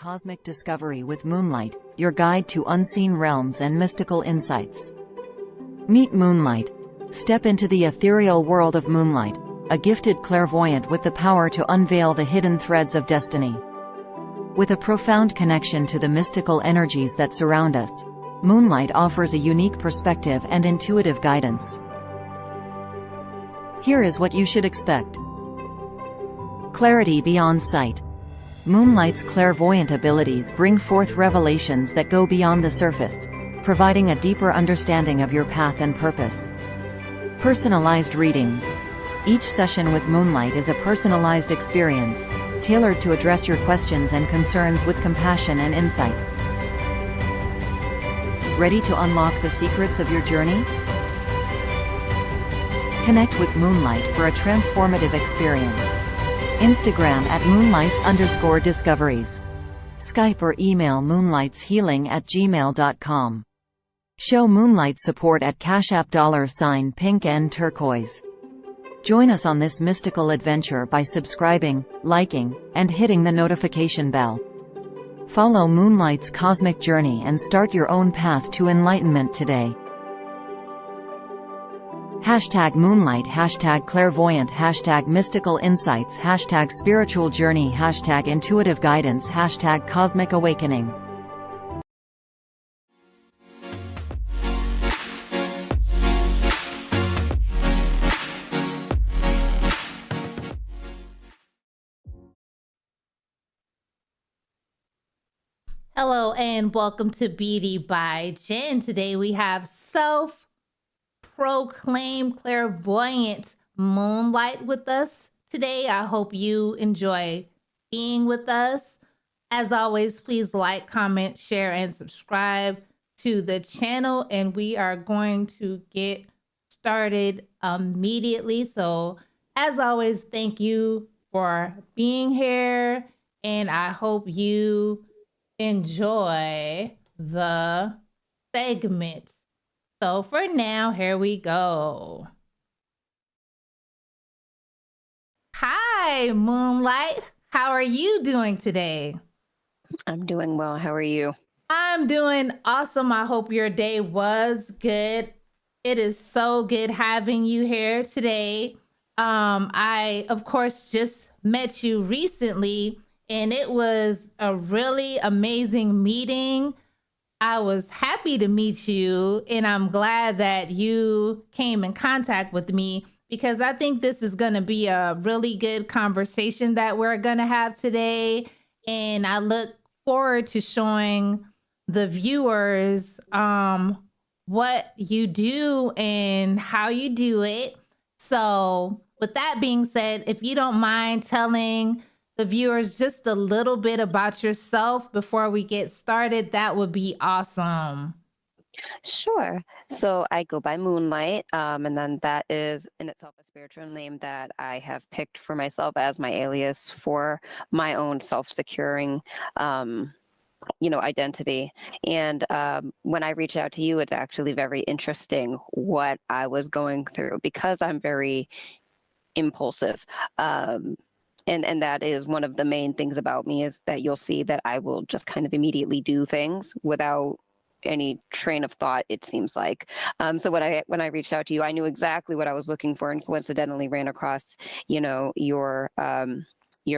cosmic discovery with Moonlight, your guide to unseen realms and mystical insights. Meet Moonlight. Step into the ethereal world of Moonlight, a gifted clairvoyant with the power to unveil the hidden threads of destiny. With a profound connection to the mystical energies that surround us, Moonlight offers a unique perspective and intuitive guidance. Here is what you should expect. Clarity beyond sight. Moonlight's clairvoyant abilities bring forth revelations that go beyond the surface, providing a deeper understanding of your path and purpose. Personalized readings. Each session with Moonlight is a personalized experience, tailored to address your questions and concerns with compassion and insight. Ready to unlock the secrets of your journey? Connect with Moonlight for a transformative experience. Instagram at moonlights_discoveries. Skype or email moonlightshealing@gmail.com. Show Moonlight support at Cash App $pink and turquoise. Join us on this mystical adventure by subscribing, liking, and hitting the notification bell. Follow Moonlight's cosmic journey and start your own path to enlightenment today. #Moonlight, #clairvoyant, #mystical insights, #spiritual journey, #intuitive guidance, #cosmic awakening. Hello and welcome to Beauty by Jen. Today we have self-proclaimed clairvoyant Moonlight with us today. I hope you enjoy being with us. As always, please like, comment, share, and subscribe to the channel. And we are going to get started immediately. So as always, thank you for being here. And I hope you enjoy the segment. So for now, here we go. Hi, Moonlight. How are you doing today? I'm doing well. How are you? I'm doing awesome. I hope your day was good. It is so good having you here today. I, of course, just met you recently, and it was a really amazing meeting. I was happy to meet you, and I'm glad that you came in contact with me because I think this is going to be a really good conversation that we're going to have today. And I look forward to showing the viewers what you do and how you do it. So with that being said, if you don't mind telling the viewers just a little bit about yourself before we get started, that would be awesome. Sure. So I go by Moonlight, and then that is in itself a spiritual name that I have picked for myself as my alias for my own self-securing, identity. And when I reach out to you, it's actually very interesting what I was going through because I'm very impulsive. And that is one of the main things about me is that you'll see that I will just kind of immediately do things without any train of thought, it seems like. So when I reached out to you, I knew exactly what I was looking for and coincidentally ran across, your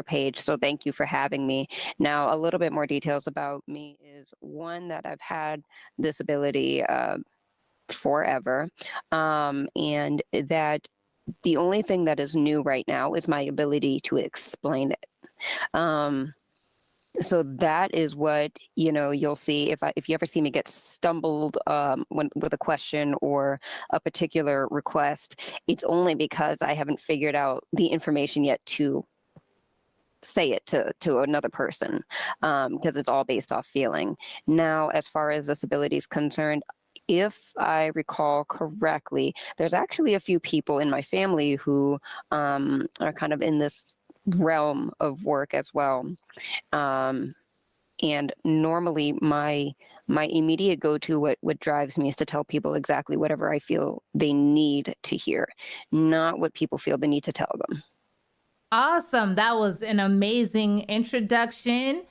page. So thank you for having me. Now, a little bit more details about me is one that I've had this ability forever, and that the only thing that is new right now is my ability to explain it. So that is what, you'll see if you ever see me get stumbled with a question or a particular request, it's only because I haven't figured out the information yet to say it to another person, because it's all based off feeling. Now, as far as this ability is concerned, if I recall correctly, there's actually a few people in my family who are kind of in this realm of work as well. And normally my immediate go-to, what drives me is to tell people exactly whatever I feel they need to hear, not what people feel they need to tell them. Awesome. That was an amazing introduction.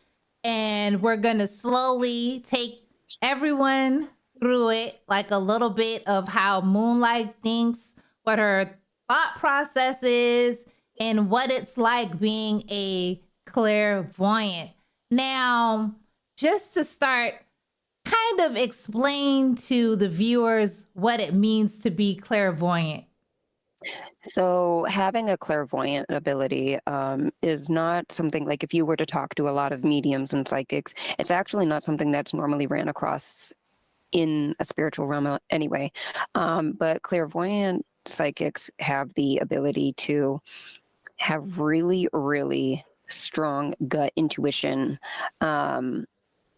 and we're going to slowly take everyone through it, like a little bit of how Moonlight thinks, what her thought process is, and what it's like being a clairvoyant. Now, just to start, kind of explain to the viewers what it means to be clairvoyant. So having a clairvoyant ability is not something like if you were to talk to a lot of mediums and psychics, it's actually not something that's normally ran across in a spiritual realm anyway. But clairvoyant psychics have the ability to have really, really strong gut intuition, and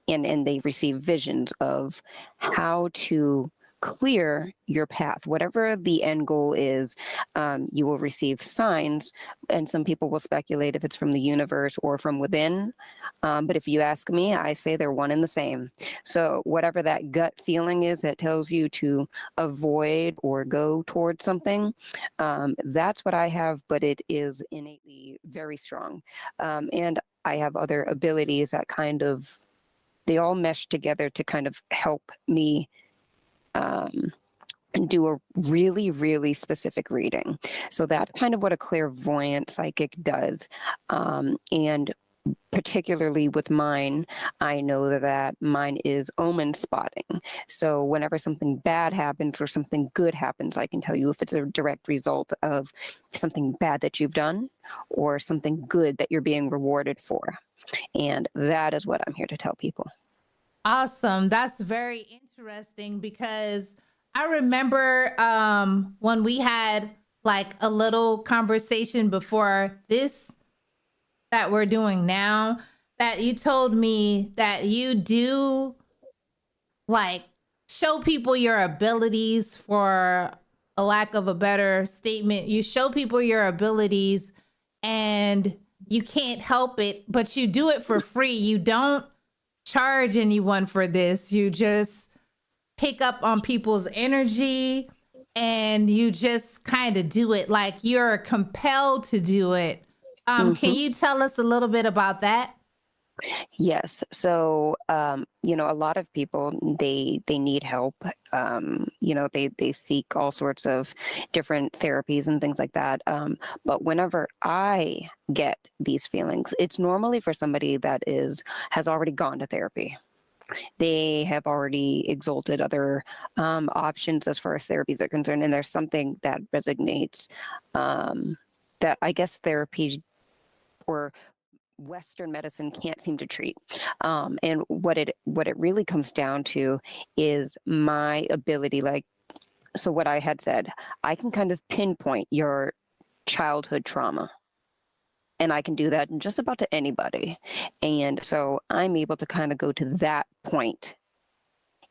they receive visions of how to clear your path. Whatever the end goal is, you will receive signs, and some people will speculate if it's from the universe or from within. But if you ask me, I say they're one and the same. So whatever that gut feeling is that tells you to avoid or go towards something, that's what I have, but it is innately very strong. And I have other abilities that they all mesh together to kind of help me do a really, really specific reading. So that's kind of what a clairvoyant psychic does. And particularly with mine, I know that mine is omen spotting. So whenever something bad happens or something good happens, I can tell you if it's a direct result of something bad that you've done or something good that you're being rewarded for. And that is what I'm here to tell people. Awesome. That's very interesting because I remember when we had like a little conversation before this that we're doing now, that you told me that you do like show people your abilities, for a lack of a better statement. You show people your abilities and you can't help it, but you do it for free. You don't charge anyone for this. You just pick up on people's energy and you just kind of do it like you're compelled to do it. Can you tell us a little bit about that? Yes. So, a lot of people, they need help. They seek all sorts of different therapies and things like that. But whenever I get these feelings, it's normally for somebody that has already gone to therapy. They have already exalted other options as far as therapies are concerned. And there's something that resonates, that I guess therapy or Western medicine can't seem to treat. And what it really comes down to is my ability, so what I had said, I can kind of pinpoint your childhood trauma. And I can do that in just about to anybody. And so I'm able to kind of go to that point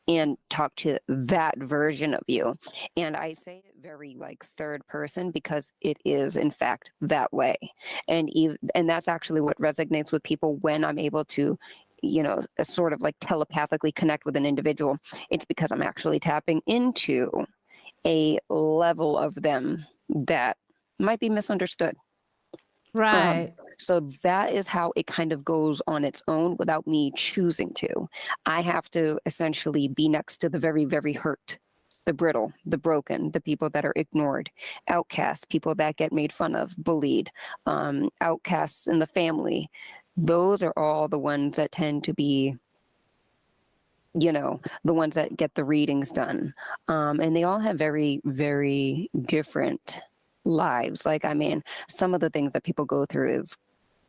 and talk to that version of you. And I say it very third person because it is in fact that way. And that's actually what resonates with people when I'm able to, sort of telepathically connect with an individual. It's because I'm actually tapping into a level of them that might be misunderstood. Right. So that is how it kind of goes on its own without me choosing to. I have to essentially be next to the very, very hurt, the brittle, the broken, the people that are ignored, outcasts, people that get made fun of, bullied, outcasts in the family. Those are all the ones that tend to be, the ones that get the readings done. And they all have very, very different lives. Some of the things that people go through is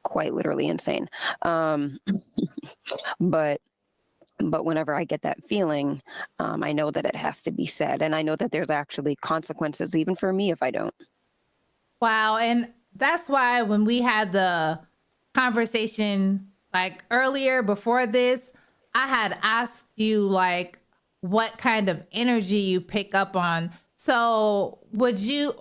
quite literally insane. But whenever I get that feeling, I know that it has to be said. And I know that there's actually consequences even for me if I don't. Wow. And that's why when we had the conversation earlier before this, I had asked you what kind of energy you pick up on. So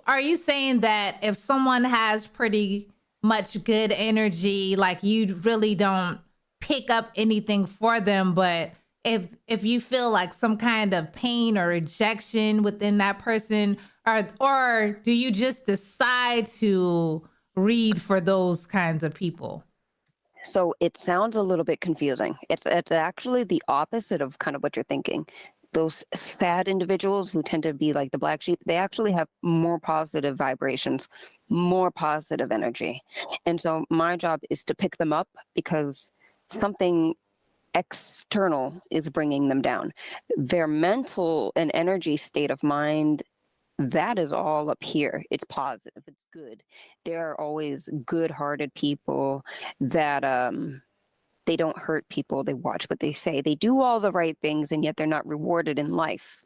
are you saying that if someone has pretty much good energy, you really don't pick up anything for them, but if you feel some kind of pain or rejection within that person, or do you just decide to read for those kinds of people? So it sounds a little bit confusing. It's actually the opposite of kind of what you're thinking. Those sad individuals who tend to be like the black sheep, they actually have more positive vibrations, more positive energy. And so my job is to pick them up because something external is bringing them down. Their mental and energy state of mind, that is all up here. It's positive. It's good. There are always good-hearted people that they don't hurt people. They watch what they say. They do all the right things, and yet they're not rewarded in life.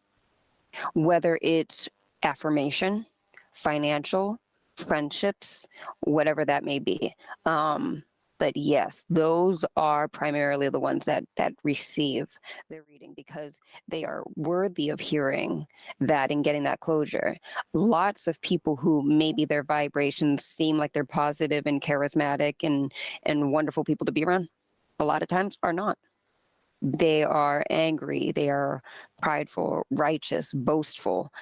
Whether it's affirmation, financial, friendships, whatever that may be. But yes, those are primarily the ones that receive their reading because they are worthy of hearing that and getting that closure. Lots of people who maybe their vibrations seem like they're positive and charismatic and wonderful people to be around, a lot of times are not. They are angry, they are prideful, righteous, boastful,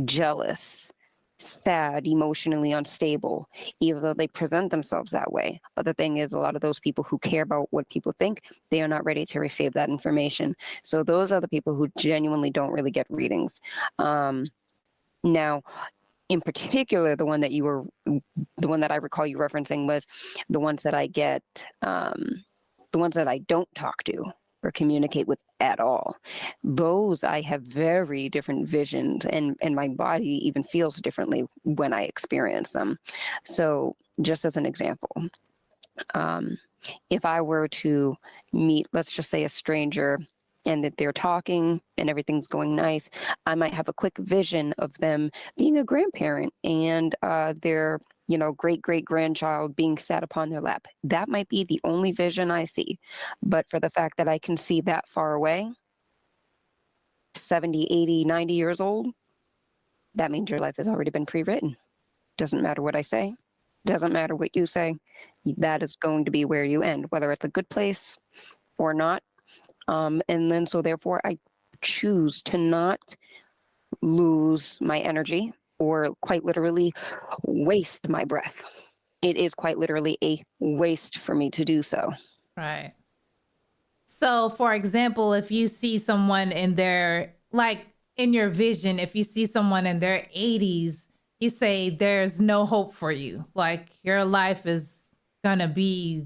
jealous, sad, emotionally unstable, even though they present themselves that way. But the thing is, a lot of those people who care about what people think, they are not ready to receive that information. So those are the people who genuinely don't really get readings. Now, in particular, the one that I recall you referencing was the ones that I get, the ones that I don't talk to or communicate with at all. Those I have very different visions, and my body even feels differently when I experience them. So just as an example, if I were to meet, let's just say, a stranger, and that they're talking and everything's going nice, I might have a quick vision of them being a grandparent and their great-great-grandchild being sat upon their lap. That might be the only vision I see. But for the fact that I can see that far away, 70, 80, 90 years old, that means your life has already been pre-written. Doesn't matter what I say. Doesn't matter what you say. That is going to be where you end, whether it's a good place or not. And then so therefore I choose to not lose my energy or quite literally waste my breath. It is quite literally a waste for me to do so. Right. So, for example, if you see someone in their, like in your vision, if you see someone in their 80s, you say there's no hope for you. Like your life is going to be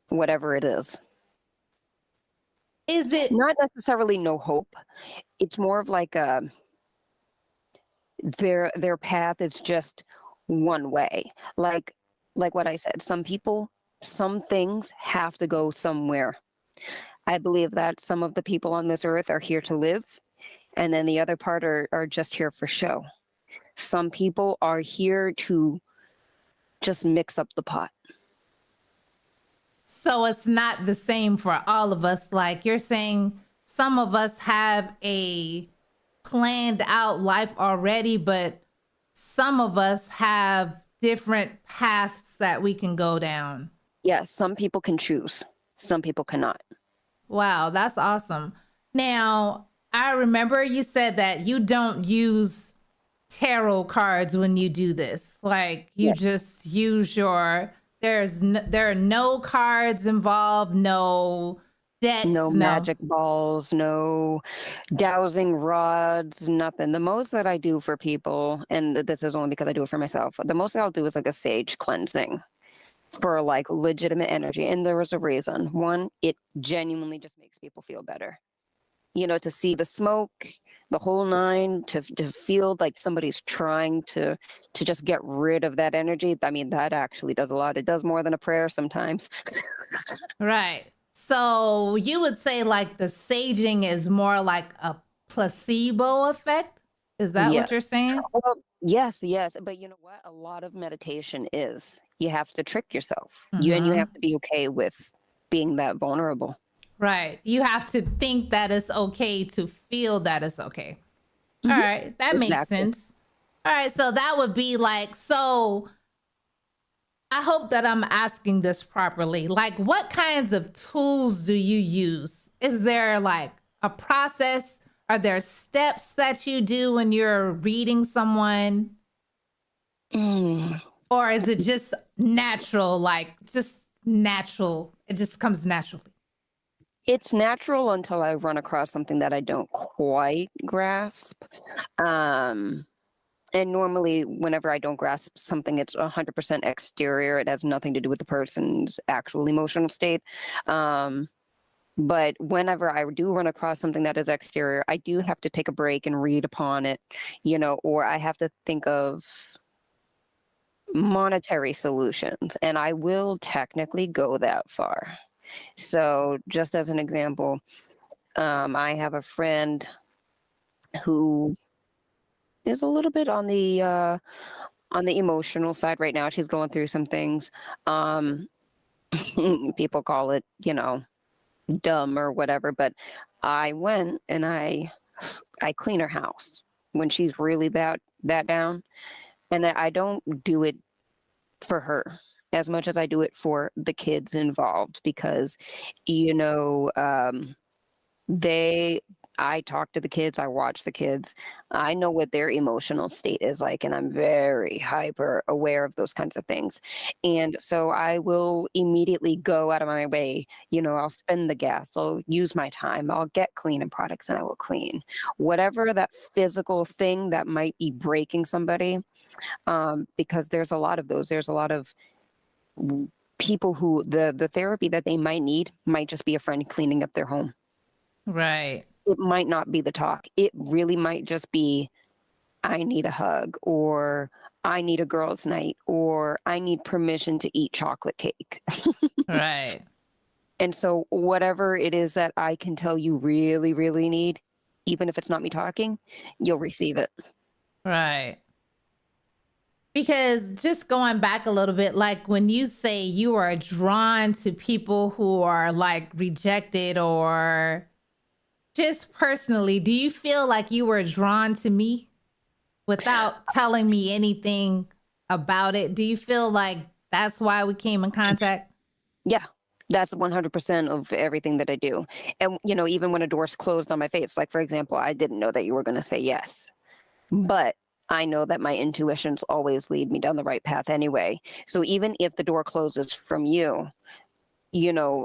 whatever it is. Is it Not necessarily no hope. It's more of like their path is just one way. Like what I said, some people, some things have to go somewhere. I believe that some of the people on this earth are here to live, and then the other part are just here for show. Some people are here to just mix up the pot. So it's not the same for all of us. Like you're saying, some of us have a planned out life already, but some of us have different paths that we can go down. Yes, some people can choose. Some people cannot. Wow, that's awesome. Now, I remember you said that you don't use tarot cards when you do this. Like you just use there are no cards involved, no decks, no magic balls, no dowsing rods, nothing. The most that I do for people, and this is only because I do it for myself, the most that I'll do is like a sage cleansing for like legitimate energy. And there was a reason. One, it genuinely just makes people feel better. You know, to see the smoke, the whole nine, to feel like somebody's trying to just get rid of that energy. I mean, that actually does a lot. It does more than a prayer sometimes. Right. So you would say like the saging is more like a placebo effect? Is that what you're saying? Well, yes. But you know what? A lot of meditation is you have to trick yourself. And you have to be okay with being that vulnerable. Right. You have to think that it's okay to feel that it's okay. All right. That makes sense. All right. So that would be like, so I hope that I'm asking this properly. Like, what kinds of tools do you use? Is there like a process? Are there steps that you do when you're reading someone? Or is it just natural, like just natural? It just comes naturally. It's natural until I run across something that I don't quite grasp. Um, and normally, whenever I don't grasp something, it's 100% exterior. It has nothing to do with the person's actual emotional state. Um, but whenever I do run across something that is exterior, I do have to take a break and read upon it, or I have to think of monetary solutions. And I will technically go that far. So, just as an example, I have a friend who is a little bit on the emotional side right now. She's going through some things. Um, People call it, dumb or whatever. But I went and I clean her house when she's really that down, and I don't do it for her as much as I do it for the kids involved because, you know, they I talk to the kids, I watch the kids. I know what their emotional state is like, and I'm very hyper aware of those kinds of things. And so I will immediately go out of my way. I'll spend the gas, I'll use my time, I'll get cleaning products, and I will clean whatever that physical thing that might be breaking somebody. Because there's a lot of those. There's a lot of people who the therapy that they might need might just be a friend cleaning up their home. Right. It might not be the talk. It really might just be, I need a hug, or I need a girls' night, or I need permission to eat chocolate cake. Right. And so whatever it is that I can tell you really, really need, even if it's not me talking, you'll receive it. Right. Because just going back a little bit, like when you say you are drawn to people who are like rejected, or just personally, do you feel like you were drawn to me without telling me anything about it? Do you feel like that's why we came in contact? Yeah, that's 100% of everything that I do. And, even when a door's closed on my face, like, for example, I didn't know that you were going to say yes, but I know that my intuitions always lead me down the right path anyway. So even if the door closes from you,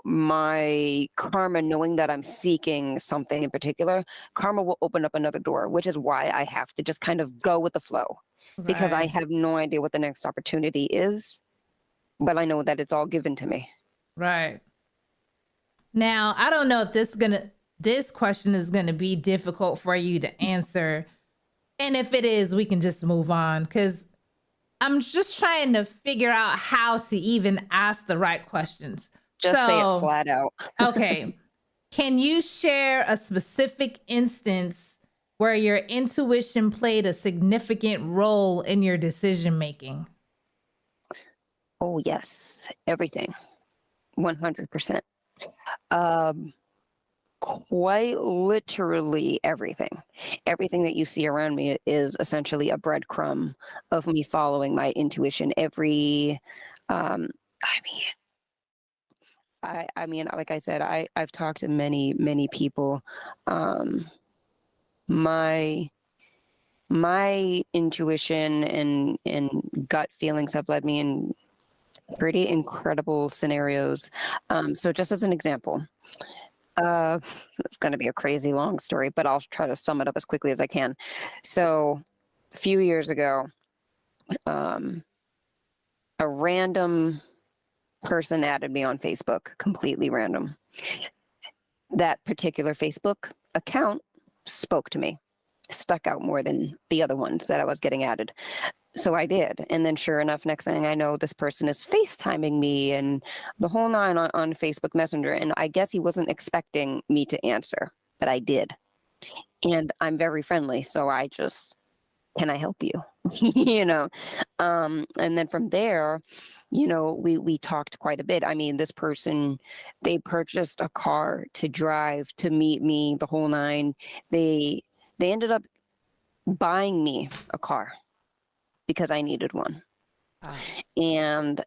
my karma, knowing that I'm seeking something in particular, karma will open up another door, which is why I have to just kind of go with the flow, because I Right. have no idea what the next opportunity is, but I know that it's all given to me. Right. Now, I don't know if this question is gonna be difficult for you to answer. And if it is, we can just move on, because I'm just trying to figure out how to even ask the right questions. Just say it So, flat out. okay. Can you share a specific instance where your intuition played a significant role in your decision making? Oh, yes. Everything. 100%. Quite literally everything. Everything that you see around me is essentially a breadcrumb of me following my intuition. Um, I mean, I mean, like I said, I've talked to many, many people. Um, my my intuition and gut feelings have led me in pretty incredible scenarios. So just as an example, it's going to be a crazy long story, but I'll try to sum it up as quickly as I can. So a few years ago, um, a random person added me on Facebook, completely random. That particular Facebook account spoke to me, stuck out more than the other ones that I was getting added. So I did. And then sure enough, next thing I know, this person is FaceTiming me and the whole nine on Facebook Messenger. And I guess he wasn't expecting me to answer, but I did. And I'm very friendly. So I just, can I help you? And then from there, we talked quite a bit. I mean, this person, they purchased a car to drive to meet me, the whole nine. They ended up buying me a car because I needed one. Ah. And,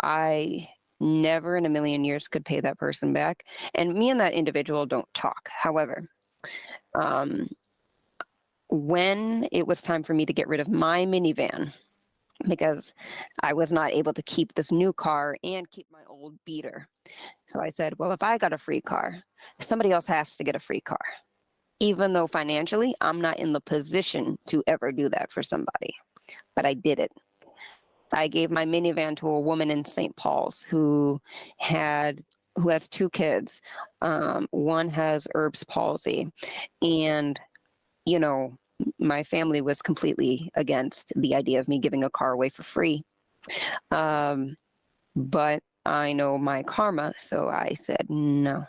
I never in a million years could pay that person back. And me and that individual don't talk. However, when it was time for me to get rid of my minivan, because I was not able to keep this new car and keep my old beater. So I said, well, if I got a free car, somebody else has to get a free car. Even though financially, I'm not in the position to ever do that for somebody. But I did it. I gave my minivan to a woman in St. Paul's who has 2 kids. One has Erb's palsy. And, you know, my family was completely against the idea of me giving a car away for free. But I know my karma, so I said no.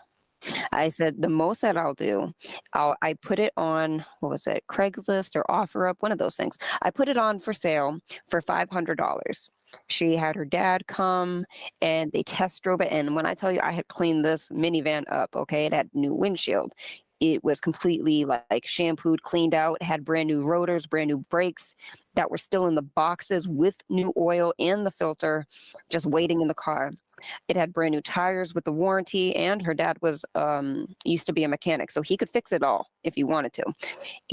I said the most that I'll do, I put it on, what was it, Craigslist or OfferUp, one of those things. I put it on for sale for $500. She had her dad come and they test drove it. And when I tell you I had cleaned this minivan up, okay, it had new windshield. It was completely like shampooed, cleaned out, had brand new rotors, brand new brakes that were still in the boxes with new oil and the filter, just waiting in the car. It had brand new tires with the warranty, and her dad was used to be a mechanic, so he could fix it all if he wanted to.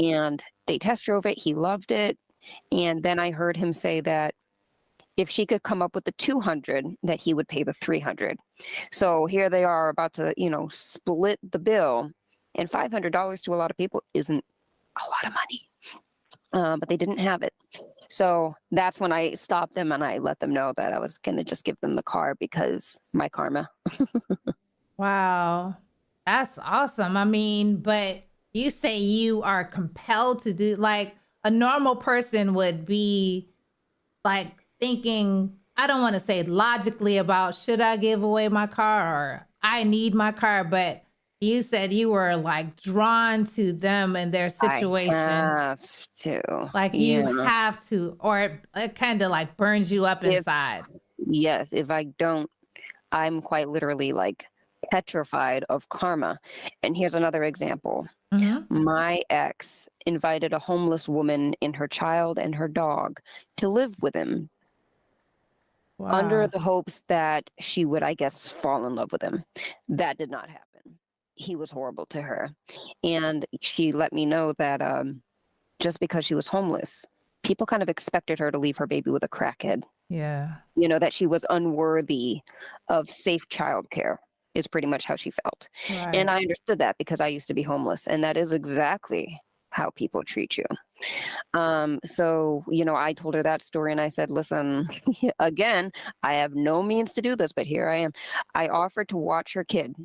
And they test drove it. He loved it. And then I heard him say that if she could come up with the 200, that he would pay the 300. So here they are about to, split the bill. And $500 to a lot of people isn't a lot of money, but they didn't have it. So that's when I stopped them and I let them know that I was going to just give them the car because my karma. Wow. That's awesome. I mean, but you say you are compelled to do, like, a normal person would be like thinking, I don't want to say logically about, should I give away my car or I need my car, but you said you were like drawn to them and their situation. I have to. Like you have to, or it kind of like burns you up inside. Yes. If I don't, I'm quite literally like petrified of karma. And here's another example. Mm-hmm. My ex invited a homeless woman and her child and her dog to live with him. Wow. Under the hopes that she would, I guess, fall in love with him. That did not happen. He was horrible to her. And she let me know that just because she was homeless, people kind of expected her to leave her baby with a crackhead. Yeah. That she was unworthy of safe childcare is pretty much how she felt. Right. And I understood that because I used to be homeless. And that is exactly how people treat you. So, I told her that story and I said, listen, again, I have no means to do this, but here I am. I offered to watch her kid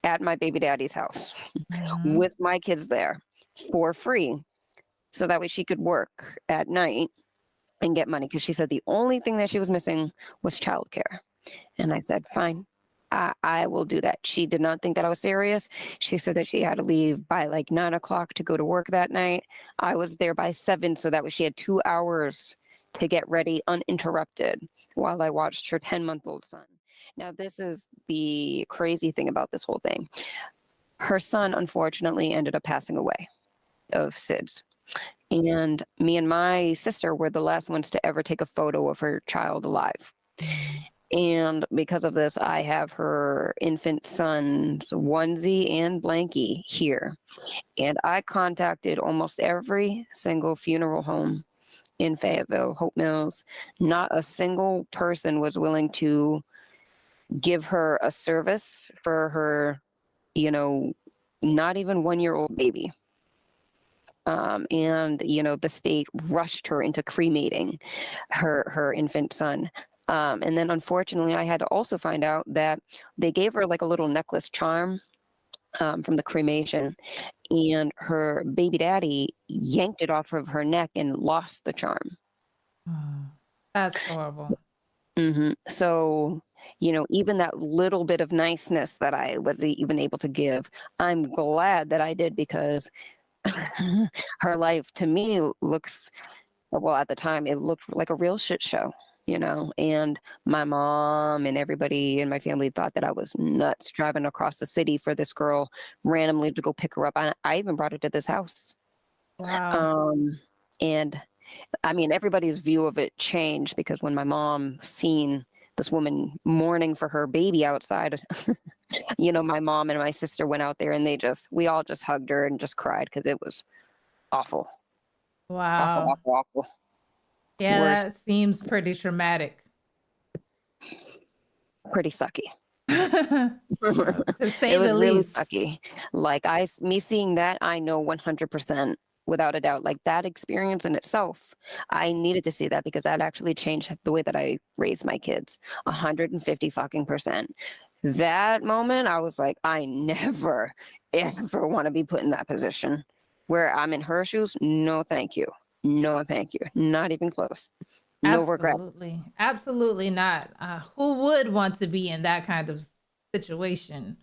at my baby daddy's house with my kids there for free. So that way she could work at night and get money. Because she said the only thing that she was missing was childcare. And I said, fine, I will do that. She did not think that I was serious. She said that she had to leave by like 9:00 to go to work that night. I was there by 7. So that way she had 2 hours to get ready uninterrupted while I watched her 10-month-old son. Now, this is the crazy thing about this whole thing. Her son, unfortunately, ended up passing away of SIDS. And me and my sister were the last ones to ever take a photo of her child alive. And because of this, I have her infant son's onesie and blankie here. And I contacted almost every single funeral home in Fayetteville, Hope Mills. Not a single person was willing to give her a service for her, not even 1-year-old baby. And, the state rushed her into cremating her infant son. And then unfortunately, I had to also find out that they gave her like a little necklace charm from the cremation, and her baby daddy yanked it off of her neck and lost the charm. That's horrible. So, even that little bit of niceness that I was even able to give, I'm glad that I did, because her life to me looks, well, at the time, it looked like a real shit show, and my mom and everybody in my family thought that I was nuts driving across the city for this girl randomly to go pick her up. I even brought her to this house. Wow. And I mean, everybody's view of it changed because when my mom seen this woman mourning for her baby outside, my mom and my sister went out there and we all just hugged her and just cried because it was awful. Wow. Awful. Yeah, Worse, that seems pretty traumatic. pretty sucky. To say It was the really least. sucky. Like me seeing that, I know 100% without a doubt, like that experience in itself, I needed to see that because that actually changed the way that I raised my kids. 150 fucking percent. That moment, I was like, I never, ever want to be put in that position where I'm in her shoes. No, thank you. No, thank you. Not even close. No regret. Absolutely. Absolutely not. Who would want to be in that kind of situation?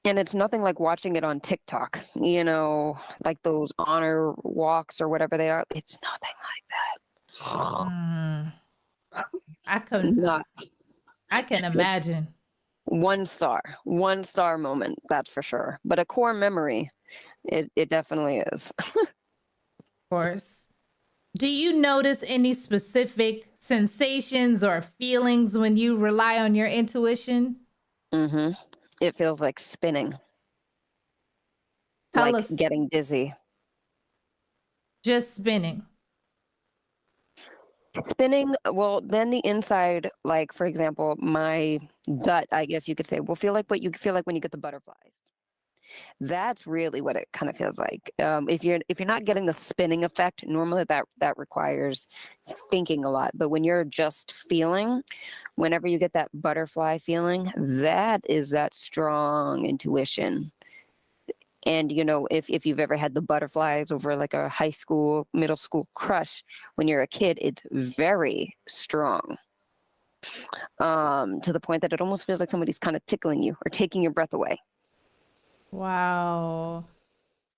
And it's nothing like watching it on TikTok, like those honor walks or whatever they are. It's nothing like that. Mm, I couldn't. Not I can like imagine. one star moment, that's for sure. But a core memory, it definitely is. Of course. Do you notice any specific sensations or feelings when you rely on your intuition? hmm It feels like spinning, Tell like us. getting dizzy. Just spinning. Spinning, well, then the inside, like for example, my gut, I guess you could say, will feel like what you feel like when you get the butterflies. That's really what it kind of feels like. If you're not getting the spinning effect, normally that requires thinking a lot. But when you're just feeling, whenever you get that butterfly feeling, that is that strong intuition. And if you've ever had the butterflies over like a high school, middle school crush when you're a kid, it's very strong. To the point that it almost feels like somebody's kind of tickling you or taking your breath away. Wow.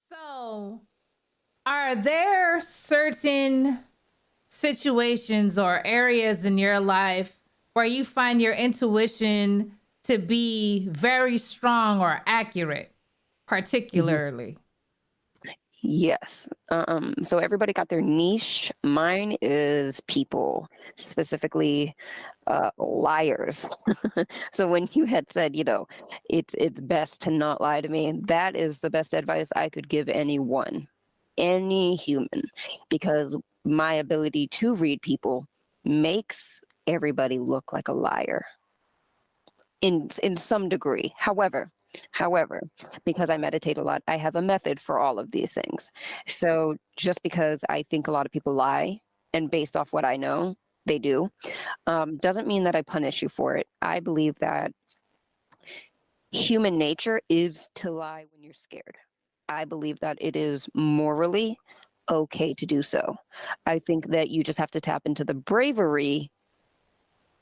So, are there certain situations or areas in your life where you find your intuition to be very strong or accurate, particularly? Yes. So everybody got their niche. Mine is people, specifically liars. So when you had said, it's best to not lie to me, that is the best advice I could give anyone, any human, because my ability to read people makes everybody look like a liar in some degree. However, because I meditate a lot, I have a method for all of these things. So just because I think a lot of people lie, and based off what I know, they do, doesn't mean that I punish you for it. I believe that human nature is to lie when you're scared. I believe that it is morally okay to do so. I think that you just have to tap into the bravery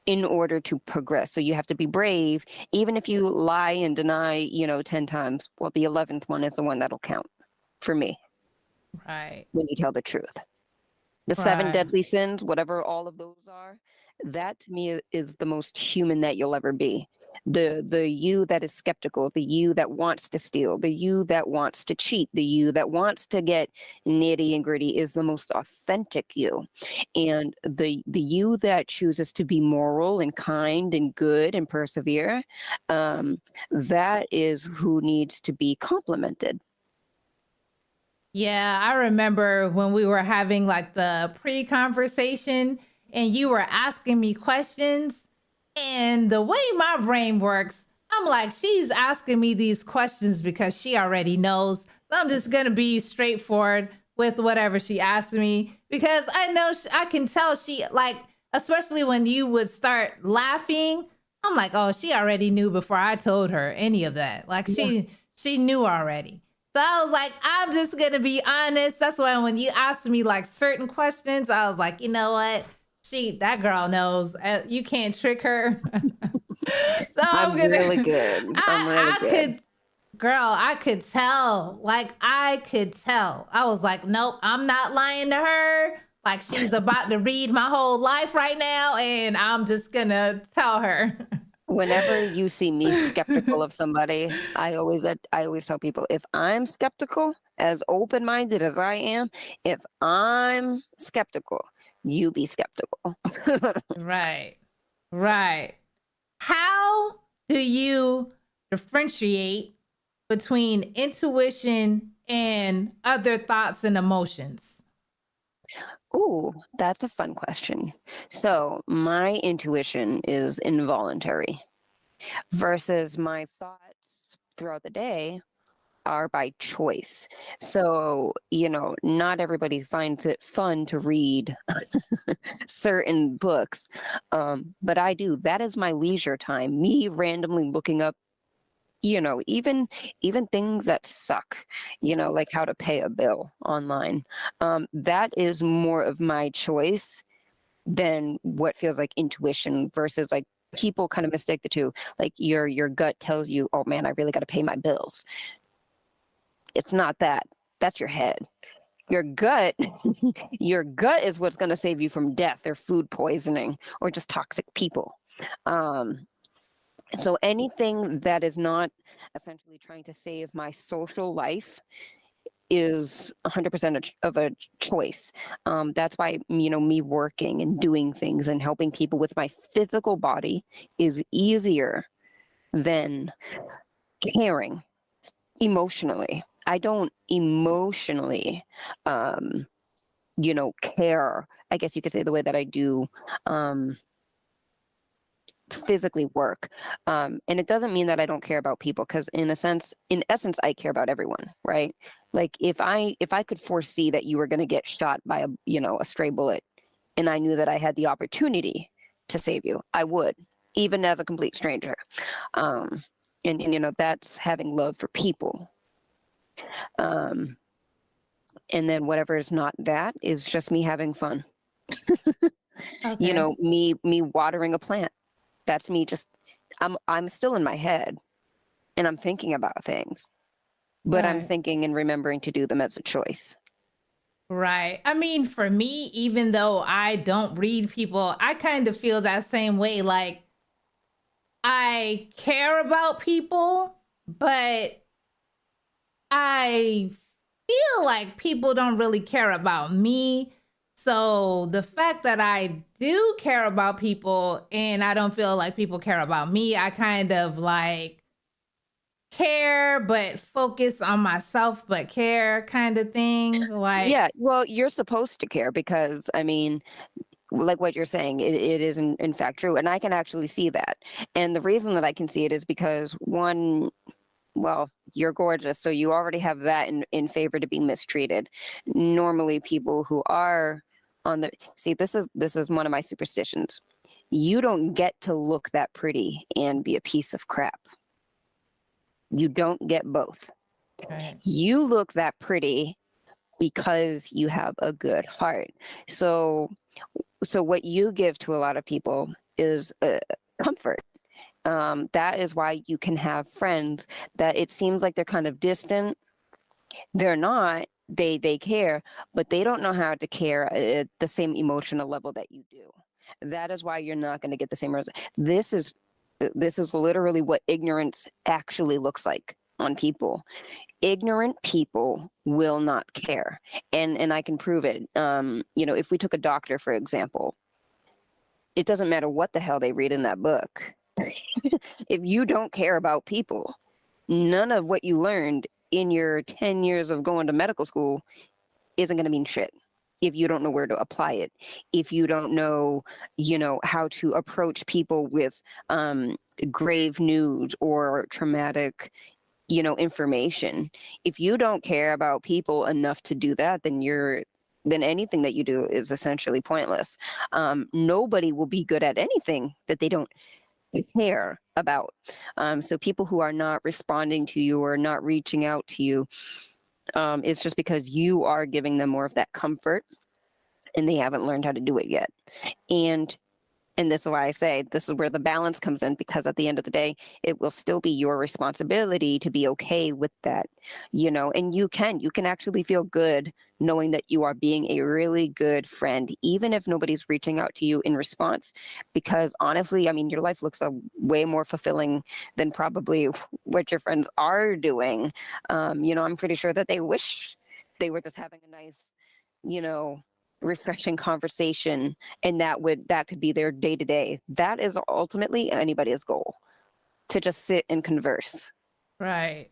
in order to progress. So you have to be brave, even if you lie and deny, 10 times. Well, the 11th one is the one that'll count for me Right. when you tell the truth. The 7 Right. deadly sins, whatever all of those are, that to me is the most human that you'll ever be. The you that is skeptical, the you that wants to steal, the you that wants to cheat, the you that wants to get nitty and gritty is the most authentic you. And the you that chooses to be moral and kind and good and persevere, that is who needs to be complimented. Yeah, I remember when we were having like the pre-conversation and you were asking me questions, and the way my brain works, I'm like, she's asking me these questions because she already knows. So I'm just going to be straightforward with whatever she asks me because I know I can tell she like, especially when you would start laughing, I'm like, oh, she already knew before I told her any of that. Like she knew already. So I was like, I'm just gonna be honest. That's why when you asked me like certain questions, I was like, you know what? That girl knows. You can't trick her. So I'm I'm gonna. really good. I'm really I good. could, girl. I could tell. Like I could tell. I was like, nope. I'm not lying to her. Like she's about to read my whole life right now, and I'm just gonna tell her. Whenever you see me skeptical of somebody, I always tell people, if I'm skeptical, as open-minded as I am, if I'm skeptical, you be skeptical. Right. Right. How do you differentiate between intuition and other thoughts and emotions? Ooh, that's a fun question. So my intuition is involuntary versus my thoughts throughout the day are by choice. So, not everybody finds it fun to read certain books, but I do. That is my leisure time. Me randomly looking up, even things that suck, like how to pay a bill online. That is more of my choice than what feels like intuition versus like people kind of mistake the two. Like your gut tells you, oh man, I really got to pay my bills. It's not that. That's your head. Your gut, your gut is what's going to save you from death or food poisoning or just toxic people. So anything that is not essentially trying to save my social life is 100% of a choice. That's why, me working and doing things and helping people with my physical body is easier than caring emotionally. I don't emotionally, care, I guess you could say, the way that I do physically work. And it doesn't mean that I don't care about people, because in essence, I care about everyone, right? Like if I could foresee that you were going to get shot by a stray bullet, and I knew that I had the opportunity to save you, I would, even as a complete stranger. And that's having love for people. And then whatever is not that is just me having fun. Okay. Me watering a plant. That's me just, I'm still in my head and I'm thinking about things, but I'm Right. thinking and remembering to do them as a choice. Right. I mean, for me, even though I don't read people, I kind of feel that same way. Like, I care about people, but I feel like people don't really care about me. So the fact that I do care about people and I don't feel like people care about me, I kind of like care but focus on myself but care kind of thing. Like, Yeah, well, you're supposed to care because, I mean, like what you're saying, it is in fact true. And I can actually see that. And the reason that I can see it is because one, well, you're gorgeous, so you already have that in favor to be mistreated. Normally, people who are on the see, this is one of my superstitions. You don't get to look that pretty and be a piece of crap. You don't get both. right. You look that pretty because you have a good heart. So what you give to a lot of people is comfort. That is why you can have friends that it seems like they're kind of distant. They're not. They care, but they don't know how to care at the same emotional level that you do. That is why you're not going to get the same result. This is literally what ignorance actually looks like on people. Ignorant people will not care, and I can prove it. If we took a doctor, for example, it doesn't matter what the hell they read in that book. If you don't care about people, none of what you learned in your 10 years of going to medical school isn't going to mean shit if you don't know where to apply it, if you don't know, how to approach people with grave news or traumatic, information. If you don't care about people enough to do that, then anything that you do is essentially pointless. Nobody will be good at anything that they don't care about. So people who are not responding to you or not reaching out to you, it's just because you are giving them more of that comfort and they haven't learned how to do it yet. And this is why I say this is where the balance comes in, because at the end of the day, it will still be your responsibility to be okay with that, and you can actually feel good knowing that you are being a really good friend, even if nobody's reaching out to you in response, because honestly, I mean, your life looks way more fulfilling than probably what your friends are doing. I'm pretty sure that they wish they were just having a nice, refreshing conversation, and that could be their day to day. That is ultimately anybody's goal, to just sit and converse. Right.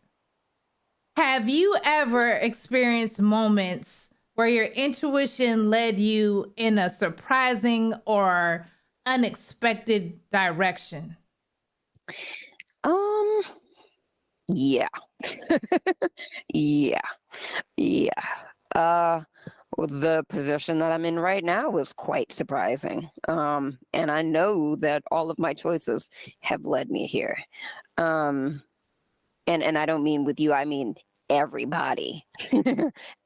Have you ever experienced moments where your intuition led you in a surprising or unexpected direction? Yeah. Yeah. Yeah. The position that I'm in right now was quite surprising. And I know that all of my choices have led me here. Um, and I don't mean with you, I mean everybody.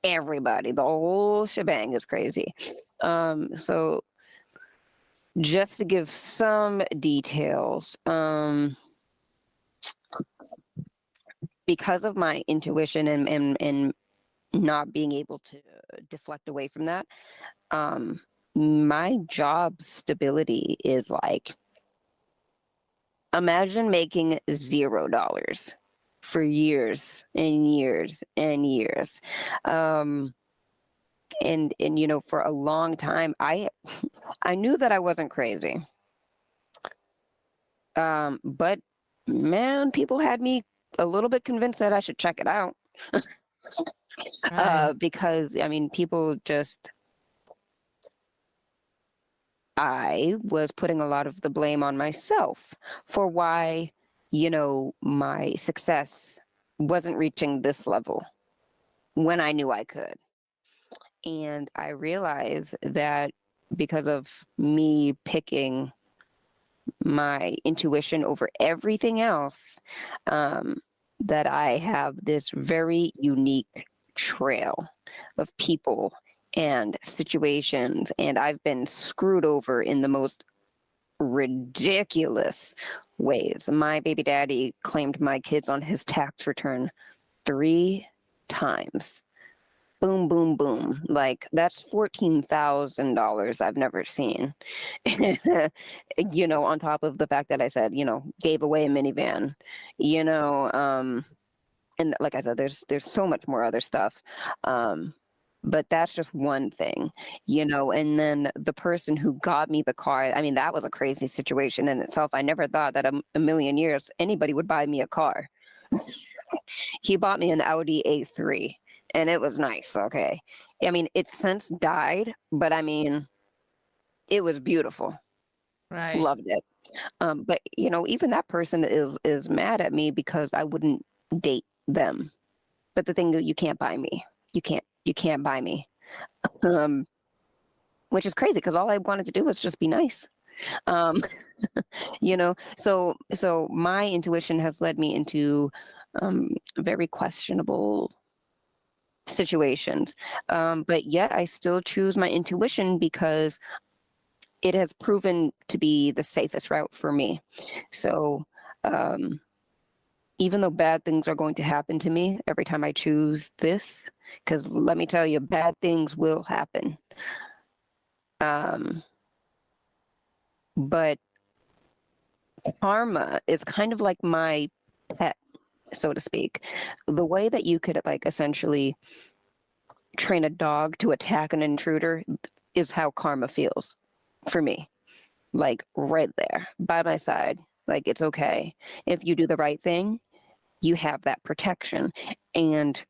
Everybody. The whole shebang is crazy. So just to give some details, because of my intuition and not being able to deflect away from that, my job stability is like, imagine making $0 for years and years and years. And you know, for a long time, I knew that I wasn't crazy. But man, people had me a little bit convinced that I should check it out. Right. Because I mean, people just, I was putting a lot of the blame on myself for why, you know, my success wasn't reaching this level when I knew I could. And I realized that because of me picking my intuition over everything else, that I have this very unique trail of people and situations, and I've been screwed over in the most ridiculous ways. My baby daddy claimed my kids on his tax return 3 times. Boom, boom, boom. Like that's $14,000 I've never seen. You know, on top of the fact that I said, you know, gave away a minivan, you know, and like I said, there's so much more other stuff. But that's just one thing, you know, and then the person who got me the car, I mean, that was a crazy situation in itself. I never thought that a million years anybody would buy me a car. He bought me an Audi A3 and it was nice. Okay. I mean, it's since died, but I mean, it was beautiful. Right. Loved it. But you know, even that person is mad at me because I wouldn't date them. But the thing that you can't buy me. You can't buy me. Um, which is crazy because all I wanted to do was just be nice. Um, you know, so my intuition has led me into very questionable situations. But yet I still choose my intuition because it has proven to be the safest route for me. So even though bad things are going to happen to me every time I choose this, because let me tell you, bad things will happen. But karma is kind of like my pet, so to speak. The way that you could like essentially train a dog to attack an intruder is how karma feels for me. Like right there by my side. Like it's okay. If you do the right thing, you have that protection. And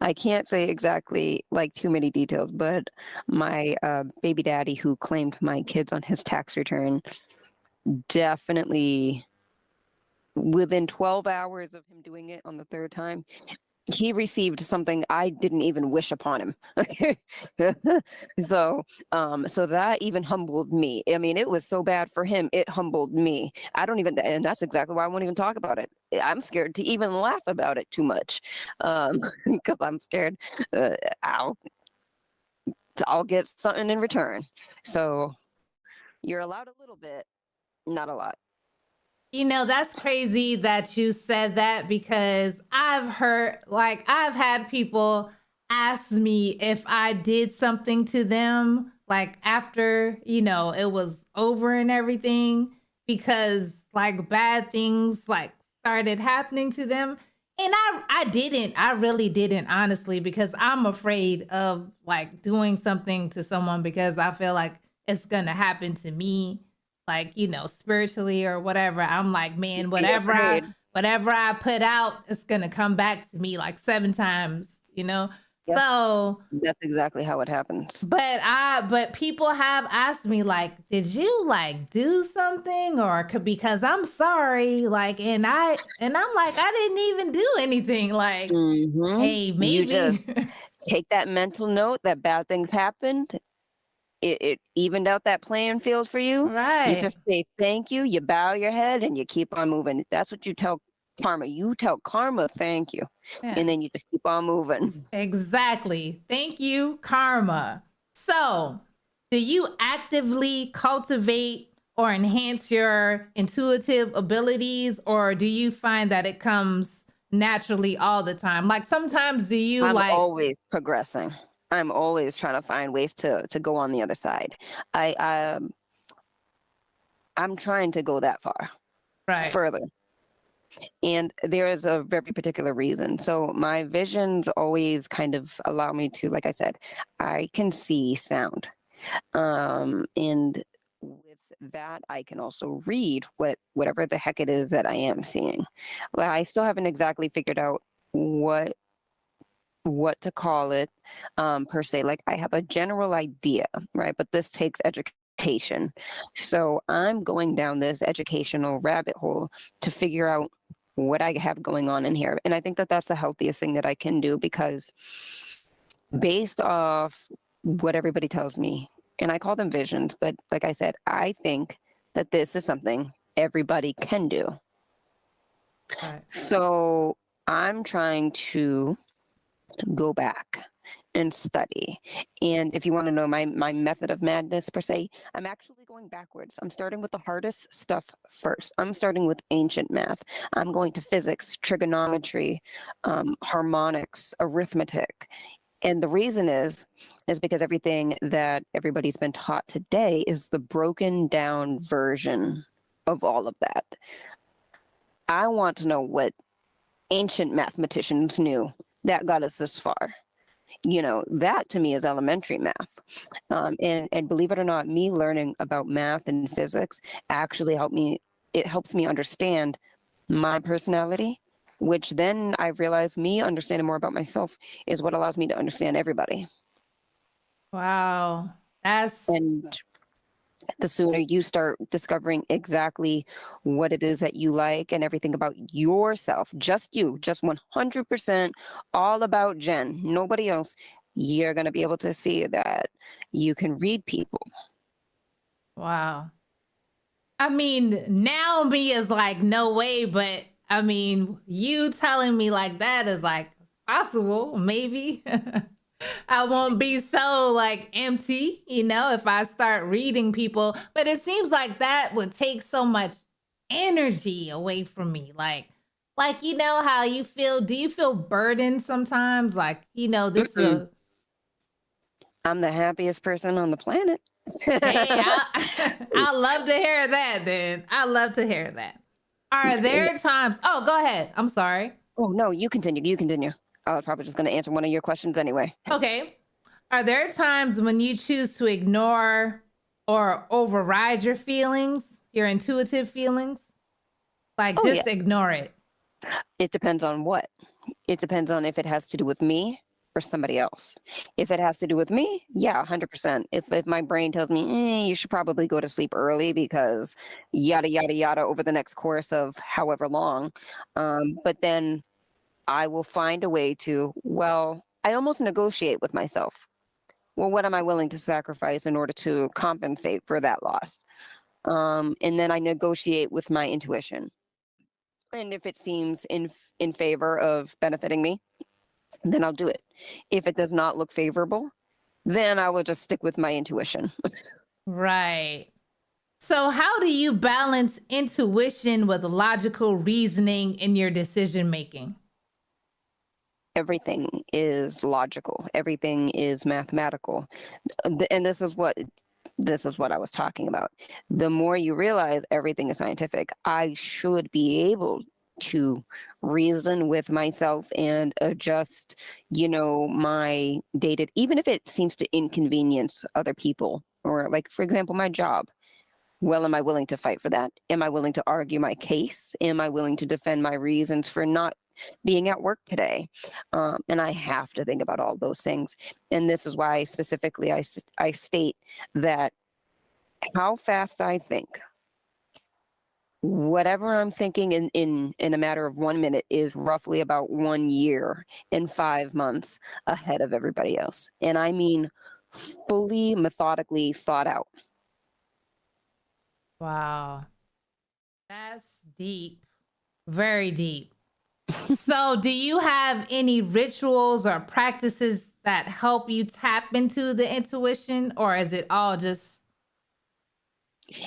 I can't say exactly like too many details, but my baby daddy who claimed my kids on his tax return, definitely within 12 hours of him doing it on the third time, he received something I didn't even wish upon him. So so that even humbled me. I mean, it was so bad for him, it humbled me. I don't even, and that's exactly why I won't even talk about it. I'm scared to even laugh about it too much. Because I'm scared I'll get something in return. So you're allowed a little bit, not a lot. You know, that's crazy that you said that because I've heard, like, I've had people ask me if I did something to them, like, after, you know, it was over and everything, because, like, bad things, like, started happening to them. And I didn't. I really didn't, honestly, because I'm afraid of, like, doing something to someone because I feel like it's going to happen to me, like, you know, spiritually or whatever. I'm like, man, Be afraid. whatever I put out, it's gonna come back to me like 7 times, you know. Yes, So, that's exactly how it happens. but people have asked me like, did you like do something or could, because I'm sorry, like, and I'm like, I didn't even do anything. Like, hey, You just maybe. take that mental note that bad things happened. It evened out that playing field for you. You Right. just say thank you, you bow your head, and you keep on moving. That's what you tell karma. You tell karma thank you, Yeah. and then you just keep on moving. Exactly. Thank you, karma. So, do you actively cultivate or enhance your intuitive abilities, or do you find that it comes naturally all the time? Like sometimes do you I'm like, always progressing. I'm always trying to find ways to go on the other side. I I'm trying to go that far right, further. And there is a very particular reason. So my visions always kind of allow me to, like I said, I can see sound. And with that, I can also read whatever the heck it is that I am seeing. Well, I still haven't exactly figured out what to call it per se. Like I have a general idea, right? But this takes education. So I'm going down this educational rabbit hole to figure out what I have going on in here. And I think that that's the healthiest thing that I can do because based off what everybody tells me, and I call them visions, but like I said, I think that this is something everybody can do. right. So I'm trying to go back and study. And if you want to know my method of madness per se, I'm actually going backwards. I'm starting with the hardest stuff first. I'm starting with ancient math. I'm going to physics, trigonometry, harmonics, arithmetic. And the reason is because everything that everybody's been taught today is the broken down version of all of that. I want to know what ancient mathematicians knew that got us this far. That to me is elementary math. And believe it or not, me learning about math and physics actually it helps me understand my personality, which then I realize me understanding more about myself is what allows me to understand everybody. Wow. That's And the sooner you start discovering exactly what it is that you like and everything about yourself, just you, just 100% all about Jen, nobody else, you're going to be able to see that you can read people. wow. I mean, now me is like, no way, but I mean, you telling me like that is like possible, maybe. I won't be so like empty, if I start reading people. But it seems like that would take so much energy away from me. Like how you feel. Do you feel burdened sometimes? Like, this is Mm-mm. a I'm the happiest person on the planet. hey, I love to hear that then. I love to hear that. Are there times, oh, go ahead. I'm sorry. Oh, no, you continue. You continue. I was probably just going to answer one of your questions anyway. Okay. Are there times when you choose to ignore or override your feelings, your intuitive feelings? Like Oh, yeah. just ignore it. It depends on what. It depends on if it has to do with me or somebody else. If it has to do with me, yeah, 100%. If my brain tells me, you should probably go to sleep early because yada, yada, yada over the next course of however long. But then I will find a way to, well, I almost negotiate with myself. Well, what am I willing to sacrifice in order to compensate for that loss? And then I negotiate with my intuition. And if it seems in favor of benefiting me, then I'll do it. If it does not look favorable, then I will just stick with my intuition. Right. So, how do you balance intuition with logical reasoning in your decision making? Everything is logical. Everything is mathematical. And this is what I was talking about. The more you realize everything is scientific, I should be able to reason with myself and adjust, my dated, even if it seems to inconvenience other people, or like, for example, my job. Well, am I willing to fight for that? Am I willing to argue my case? Am I willing to defend my reasons for not being at work today. And I have to think about all those things. And this is why specifically I state that how fast I think, whatever I'm thinking in a matter of 1 minute is roughly about 1 year and 5 months ahead of everybody else. And I mean fully methodically thought out. Wow. That's deep. Very deep. So, do you have any rituals or practices that help you tap into the intuition, or is it all just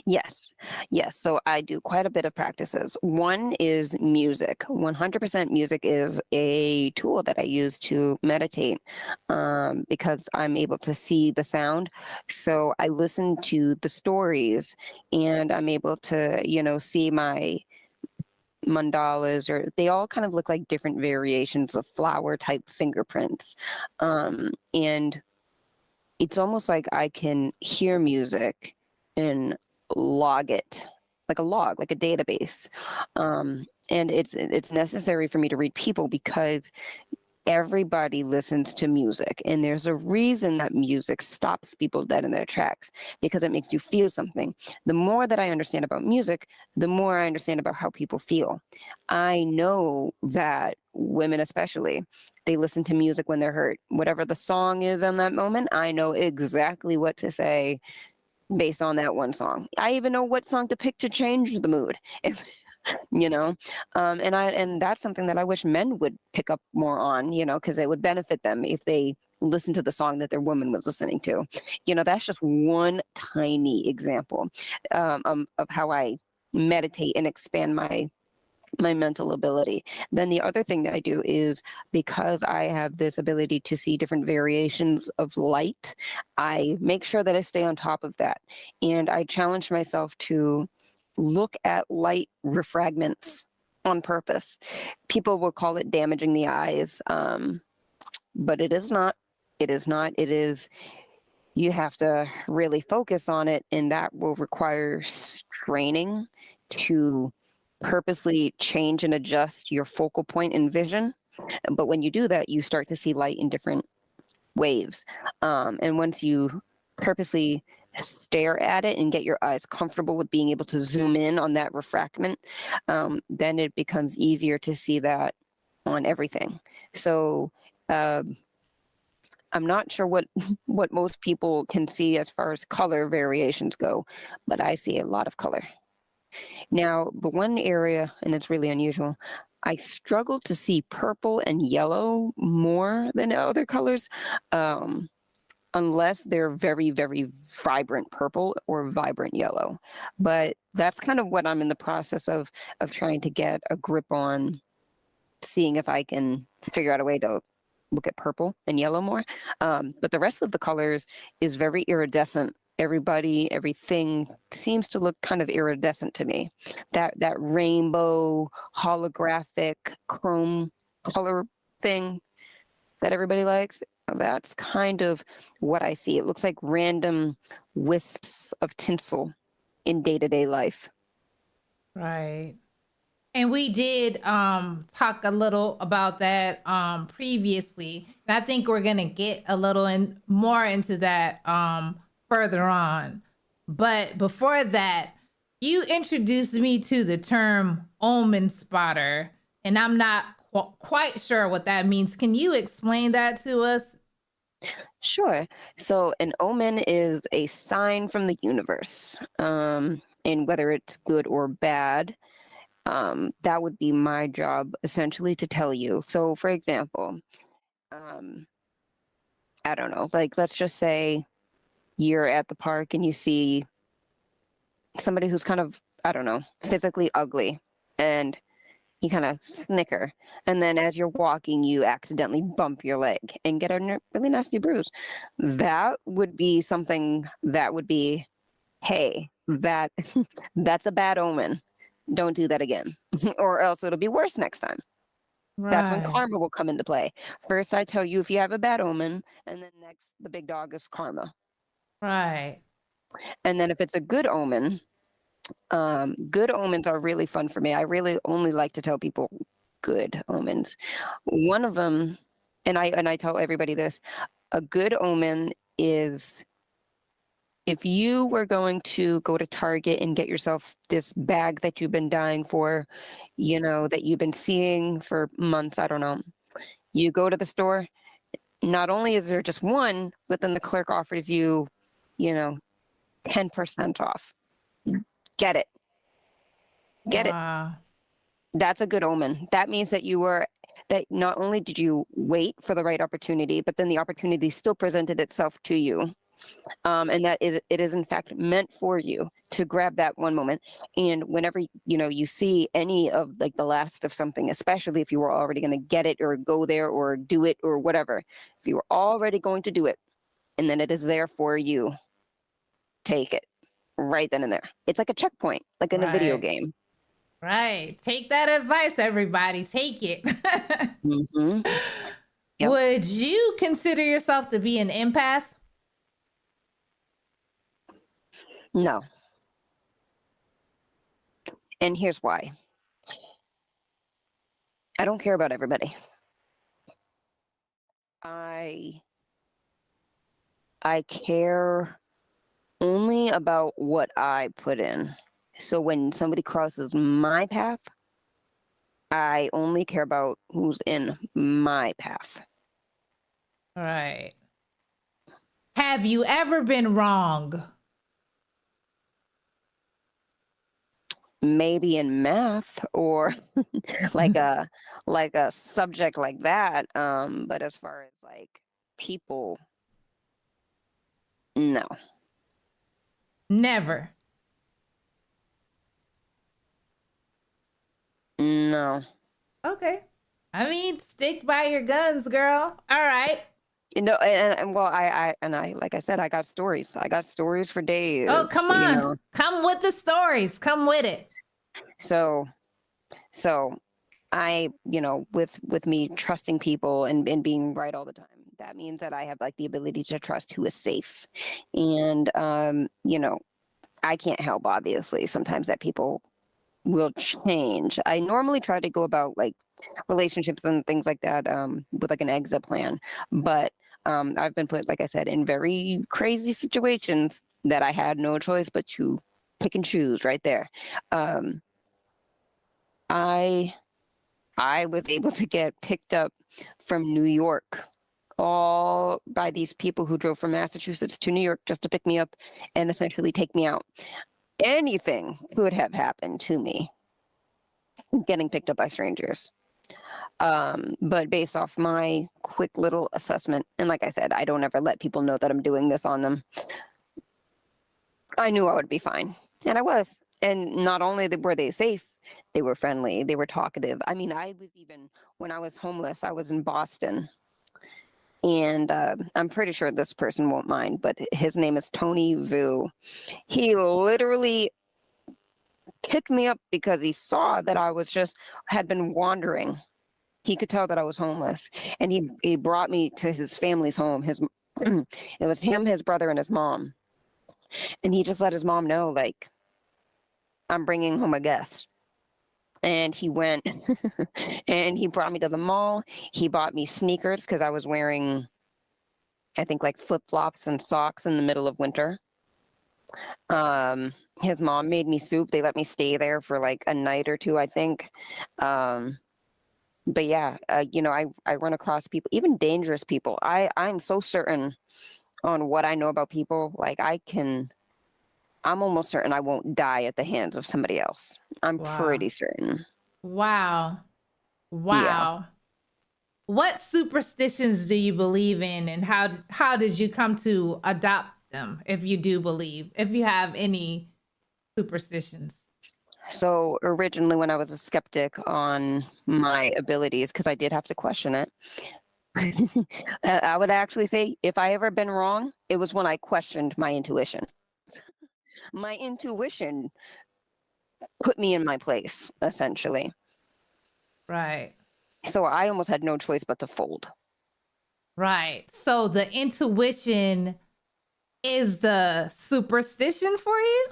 Yes. Yes. So I do quite a bit of practices. One is music. 100% music is a tool that I use to meditate because I'm able to see the sound. So I listen to the stories and I'm able to, see my mandalas, or they all kind of look like different variations of flower type fingerprints. And it's almost like I can hear music and log it like a log, like a database. And it's necessary for me to read people because everybody listens to music, and there's a reason that music stops people dead in their tracks, because it makes you feel something. The more that I understand about music, the more I understand about how people feel. I know that women especially, they listen to music when they're hurt. Whatever the song is on that moment, I know exactly what to say based on that one song. I even know what song to pick to change the mood. If and that's something that I wish men would pick up more on, because it would benefit them if they listen to the song that their woman was listening to. That's just one tiny example of how I meditate and expand my mental ability. Then the other thing that I do is, because I have this ability to see different variations of light, I make sure that I stay on top of that. And I challenge myself to look at light refragments on purpose. People will call it damaging the eyes, but it is not. It is not. It is, you have to really focus on it, and that will require training to purposely change and adjust your focal point in vision. But when you do that, you start to see light in different waves. And once you purposely stare at it and get your eyes comfortable with being able to zoom in on that refractment, then it becomes easier to see that on everything. So I'm not sure what most people can see as far as color variations go, but I see a lot of color. Now, the one area, and it's really unusual, I struggle to see purple and yellow more than other colors, unless they're very, very vibrant purple or vibrant yellow. But that's kind of what I'm in the process of trying to get a grip on, seeing if I can figure out a way to look at purple and yellow more. But the rest of the colors is very iridescent. Everything seems to look kind of iridescent to me. That rainbow holographic chrome color thing that everybody likes, that's kind of what I see. It looks like random wisps of tinsel in day-to-day life. right? And we did talk a little about that previously. And I think we're gonna get a little more into that further on. But before that, you introduced me to the term omen spotter, and I'm not quite sure what that means. Can you explain that to us? Sure. So an omen is a sign from the universe, and whether it's good or bad, that would be my job essentially to tell you. So for example, I don't know, like let's just say you're at the park and you see somebody who's kind of, I don't know, physically ugly, and you kind of snicker. And then as you're walking, you accidentally bump your leg and get a really nasty bruise. That would be something that would be, hey, that's a bad omen. Don't do that again, or else it'll be worse next time. That's when Right. karma will come into play. First, I tell you if you have a bad omen, and then next, the big dog is karma. Right. And then if it's a good omen, good omens are really fun for me. I really only like to tell people good omens. One of them, and I tell everybody this, a good omen is if you were going to go to Target and get yourself this bag that you've been dying for, you know, that you've been seeing for months, I don't know. You go to the store, not only is there just one, but then the clerk offers you, you know, 10% off. Get it. Get it. Wow. That's a good omen. That means that that not only did you wait for the right opportunity, but then the opportunity still presented itself to you. And that it is in fact meant for you to grab that one moment. And whenever, you know, you see any of like the last of something, especially if you were already going to get it or go there or do it or whatever, if you were already going to do it and then it is there for you, take it right then and there. It's like a checkpoint, like in a video game. Right. Take that advice, everybody. Take it. Mm-hmm. Yep. Would you consider yourself to be an empath? No. And here's why. I don't care about everybody. I care only about what I put in. So when somebody crosses my path, I only care about who's in my path. All right. Have you ever been wrong? Maybe in math or like a subject like that. But as far as like people, no. Never. No. Okay. I mean, stick by your guns, girl. All right. You know, and well, I like I said, I got stories. I got stories for days. Oh, come on. You know? Come with the stories. Come with it. So I, you know, with me trusting people and being right all the time, that means that I have like the ability to trust who is safe. And, you know, I can't help, obviously, sometimes that people will change. I normally try to go about like relationships and things like that with like an exit plan. But I've been put, like I said, in very crazy situations that I had no choice but to pick and choose right there. I was able to get picked up from New York, all by these people who drove from Massachusetts to New York just to pick me up and essentially take me out. Anything could have happened to me getting picked up by strangers. But based off my quick little assessment, and like I said, I don't ever let people know that I'm doing this on them. I knew I would be fine, and I was. And not only were they safe, they were friendly, they were talkative. I mean, I was even, when I was homeless, I was in Boston. And I'm pretty sure this person won't mind, but his name is Tony Vu. He literally picked me up because he saw that I was had been wandering. He could tell that I was homeless. And he brought me to his family's home. It was him, his brother, and his mom. And he just let his mom know, like, I'm bringing home a guest. And he went and he brought me to the mall. He bought me sneakers because I was wearing, I think, like flip-flops and socks in the middle of winter. His mom made me soup. They let me stay there for like a night or two, I think. But yeah, you know, I run across people, even dangerous people. I'm so certain on what I know about people. Like I'm almost certain I won't die at the hands of somebody else. I'm pretty certain. Wow. Yeah. What superstitions do you believe in, and how did you come to adopt them, if you do believe, if you have any superstitions? So originally when I was a skeptic on my abilities, because I did have to question it, I would actually say if I ever been wrong, it was when I questioned my intuition. My intuition put me in my place, essentially. Right. So I almost had no choice but to fold. Right. So the intuition is the superstition for you?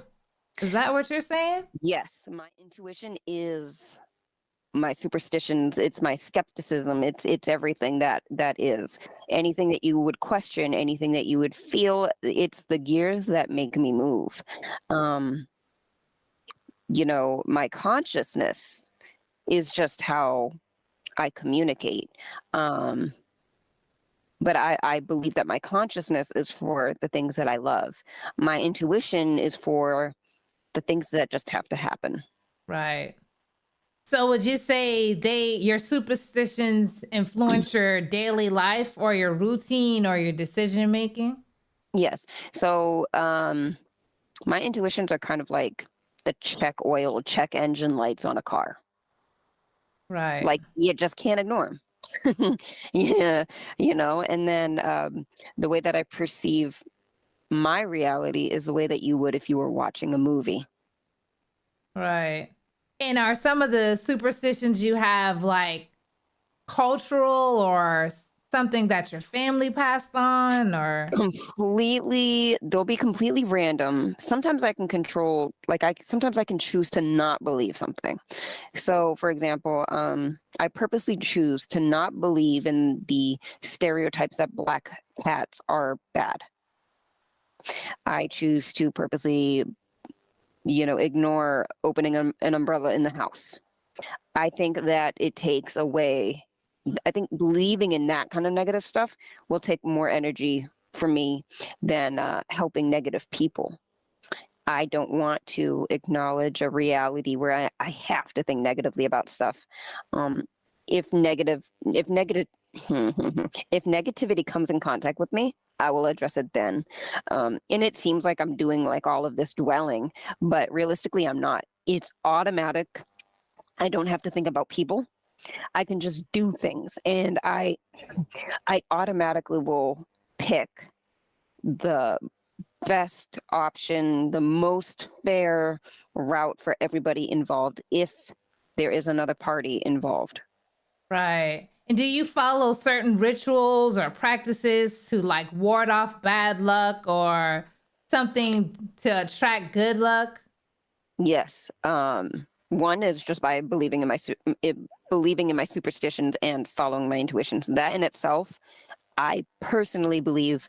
Is that what you're saying? Yes, my intuition is my superstitions, it's my skepticism, it's everything that is. Anything that you would question, anything that you would feel, it's the gears that make me move. You know, my consciousness is just how I communicate. But I believe that my consciousness is for the things that I love. My intuition is for the things that just have to happen. Right. So would you say your superstitions influence your daily life or your routine or your decision making? Yes. So my intuitions are kind of like the check oil, check engine lights on a car. Right. Like you just can't ignore them. Yeah, you know, and then the way that I perceive my reality is the way that you would if you were watching a movie. Right. And are some of the superstitions you have like cultural or something that your family passed on or? They'll be completely random. Sometimes I can control, sometimes I can choose to not believe something. So for example, I purposely choose to not believe in the stereotypes that Black cats are bad. I choose to purposely, you know, ignore opening an umbrella in the house. I think that it takes away, I think believing in that kind of negative stuff will take more energy for me than helping negative people. I don't want to acknowledge a reality where I have to think negatively about stuff. If negativity comes in contact with me, I will address it then. And it seems like I'm doing like all of this dwelling, but realistically I'm not. It's automatic. I don't have to think about people. I can just do things, and I automatically will pick the best option, the most fair route for everybody involved if there is another party involved. Right. And do you follow certain rituals or practices to like ward off bad luck or something to attract good luck? Yes. One is just by believing in my superstitions and following my intuitions. That in itself, I personally believe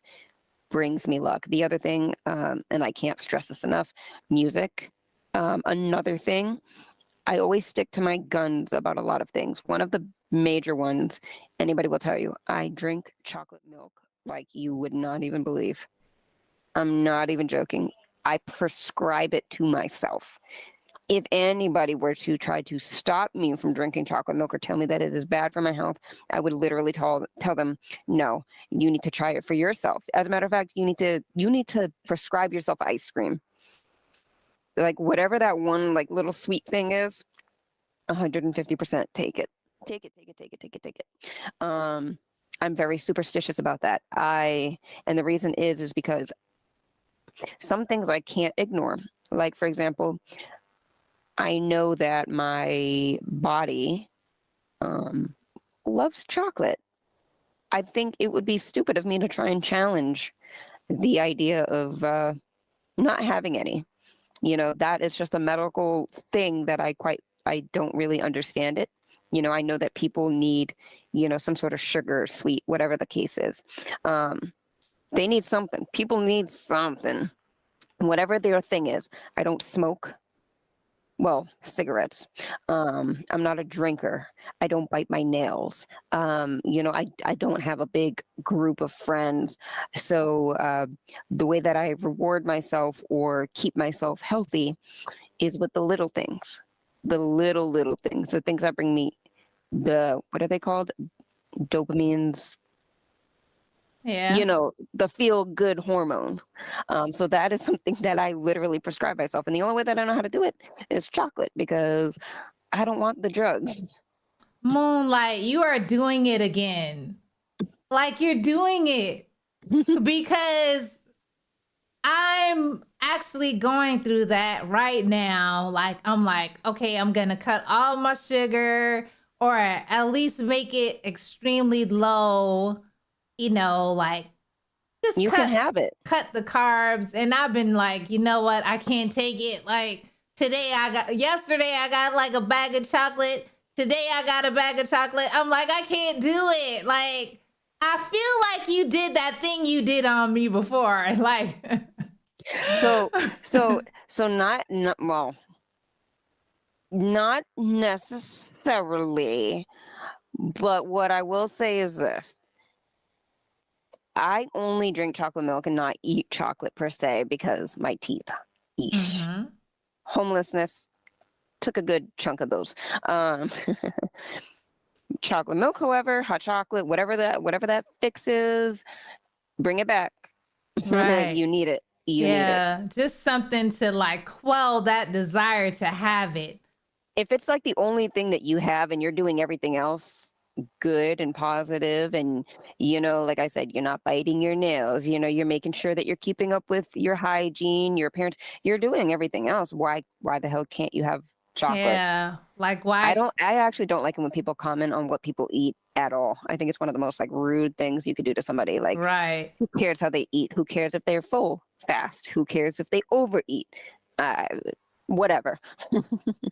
brings me luck. The other thing, and I can't stress this enough, music. Another thing, I always stick to my guns about a lot of things. One of the major ones, anybody will tell you, I drink chocolate milk like you would not even believe. I'm not even joking. I prescribe it to myself. If anybody were to try to stop me from drinking chocolate milk or tell me that it is bad for my health, I would literally tell them, no, you need to try it for yourself. As a matter of fact, you need to prescribe yourself ice cream. Like whatever that one like little sweet thing is, 150% take it. Take it. I'm very superstitious about that. And the reason is because some things I can't ignore. Like for example, I know that my body loves chocolate. I think it would be stupid of me to try and challenge the idea of not having any. You know, that is just a medical thing that I don't really understand it. You know, I know that people need, you know, some sort of sugar, sweet, whatever the case is. They need something. People need something. Whatever their thing is. I don't smoke. Well, cigarettes. I'm not a drinker. I don't bite my nails. You know, I don't have a big group of friends. So the way that I reward myself or keep myself healthy is with the little things. The little things. The things that bring me what are they called? Dopamines. Yeah. You know, the feel good hormones. So that is something that I literally prescribe myself. And the only way that I know how to do it is chocolate because I don't want the drugs. Moonlight, you are doing it again. Like you're doing it because I'm actually going through that right now. Like, I'm like, okay, I'm going to cut all my sugar or at least make it extremely low. You know, like just You can have it. Cut the carbs. And I've been like, you know what? I can't take it. Like yesterday I got like a bag of chocolate. today I got a bag of chocolate. I'm like, I can't do it. Like, I feel like you did that thing you did on me before. Like, So, not well, not necessarily, but what I will say is this. I only drink chocolate milk and not eat chocolate per se because my teeth. Eesh. mm-hmm. Homelessness took a good chunk of those. Chocolate milk, however, hot chocolate, whatever that fix is, bring it back. Right. You need it. You need it. Yeah, just something to like quell that desire to have it. If it's like the only thing that you have and you're doing everything else good and positive, and like I said, you're not biting your nails, you're making sure that you're keeping up with your hygiene, your parents, you're doing everything else, why the hell can't you have chocolate? Yeah, like why? I actually don't like it when people comment on what people eat at all. I think it's one of the most like rude things you could do to somebody. Like, Right. who cares how they eat? Who cares if they're full fast? Who cares if they overeat? Whatever.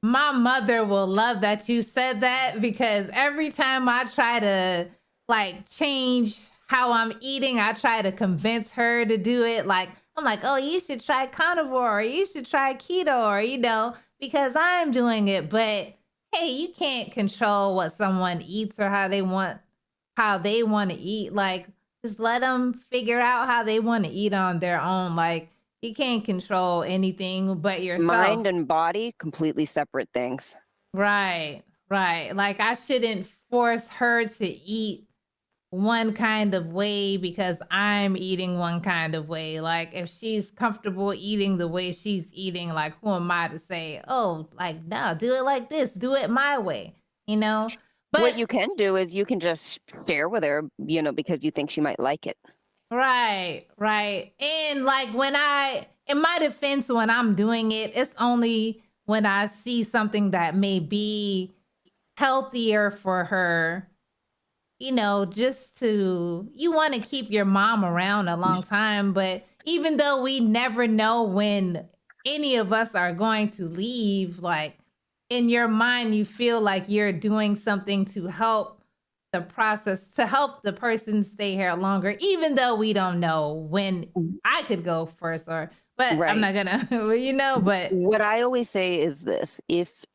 My mother will love that you said that, because every time I try to like change how I'm eating, I try to convince her to do it. Like, I'm like, oh, you should try carnivore, or you should try keto, or, because I'm doing it. But hey, you can't control what someone eats or how they want to eat. Like, just let them figure out how they want to eat on their own. Like, you can't control anything but yourself. Mind and body, completely separate things. Right. Like, I shouldn't force her to eat one kind of way because I'm eating one kind of way. Like, if she's comfortable eating the way she's eating, like, who am I to say, oh, like, no, do it like this, do it my way, But what you can do is you can just share with her, because you think she might like it. Right. And like, in my defense, when I'm doing it, it's only when I see something that may be healthier for her, just you want to keep your mom around a long time. But even though we never know when any of us are going to leave, like, in your mind, you feel like you're doing something to help the process, to help the person stay here longer, even though we don't know when I could go first, but right. I'm not gonna, but what I always say is this: if,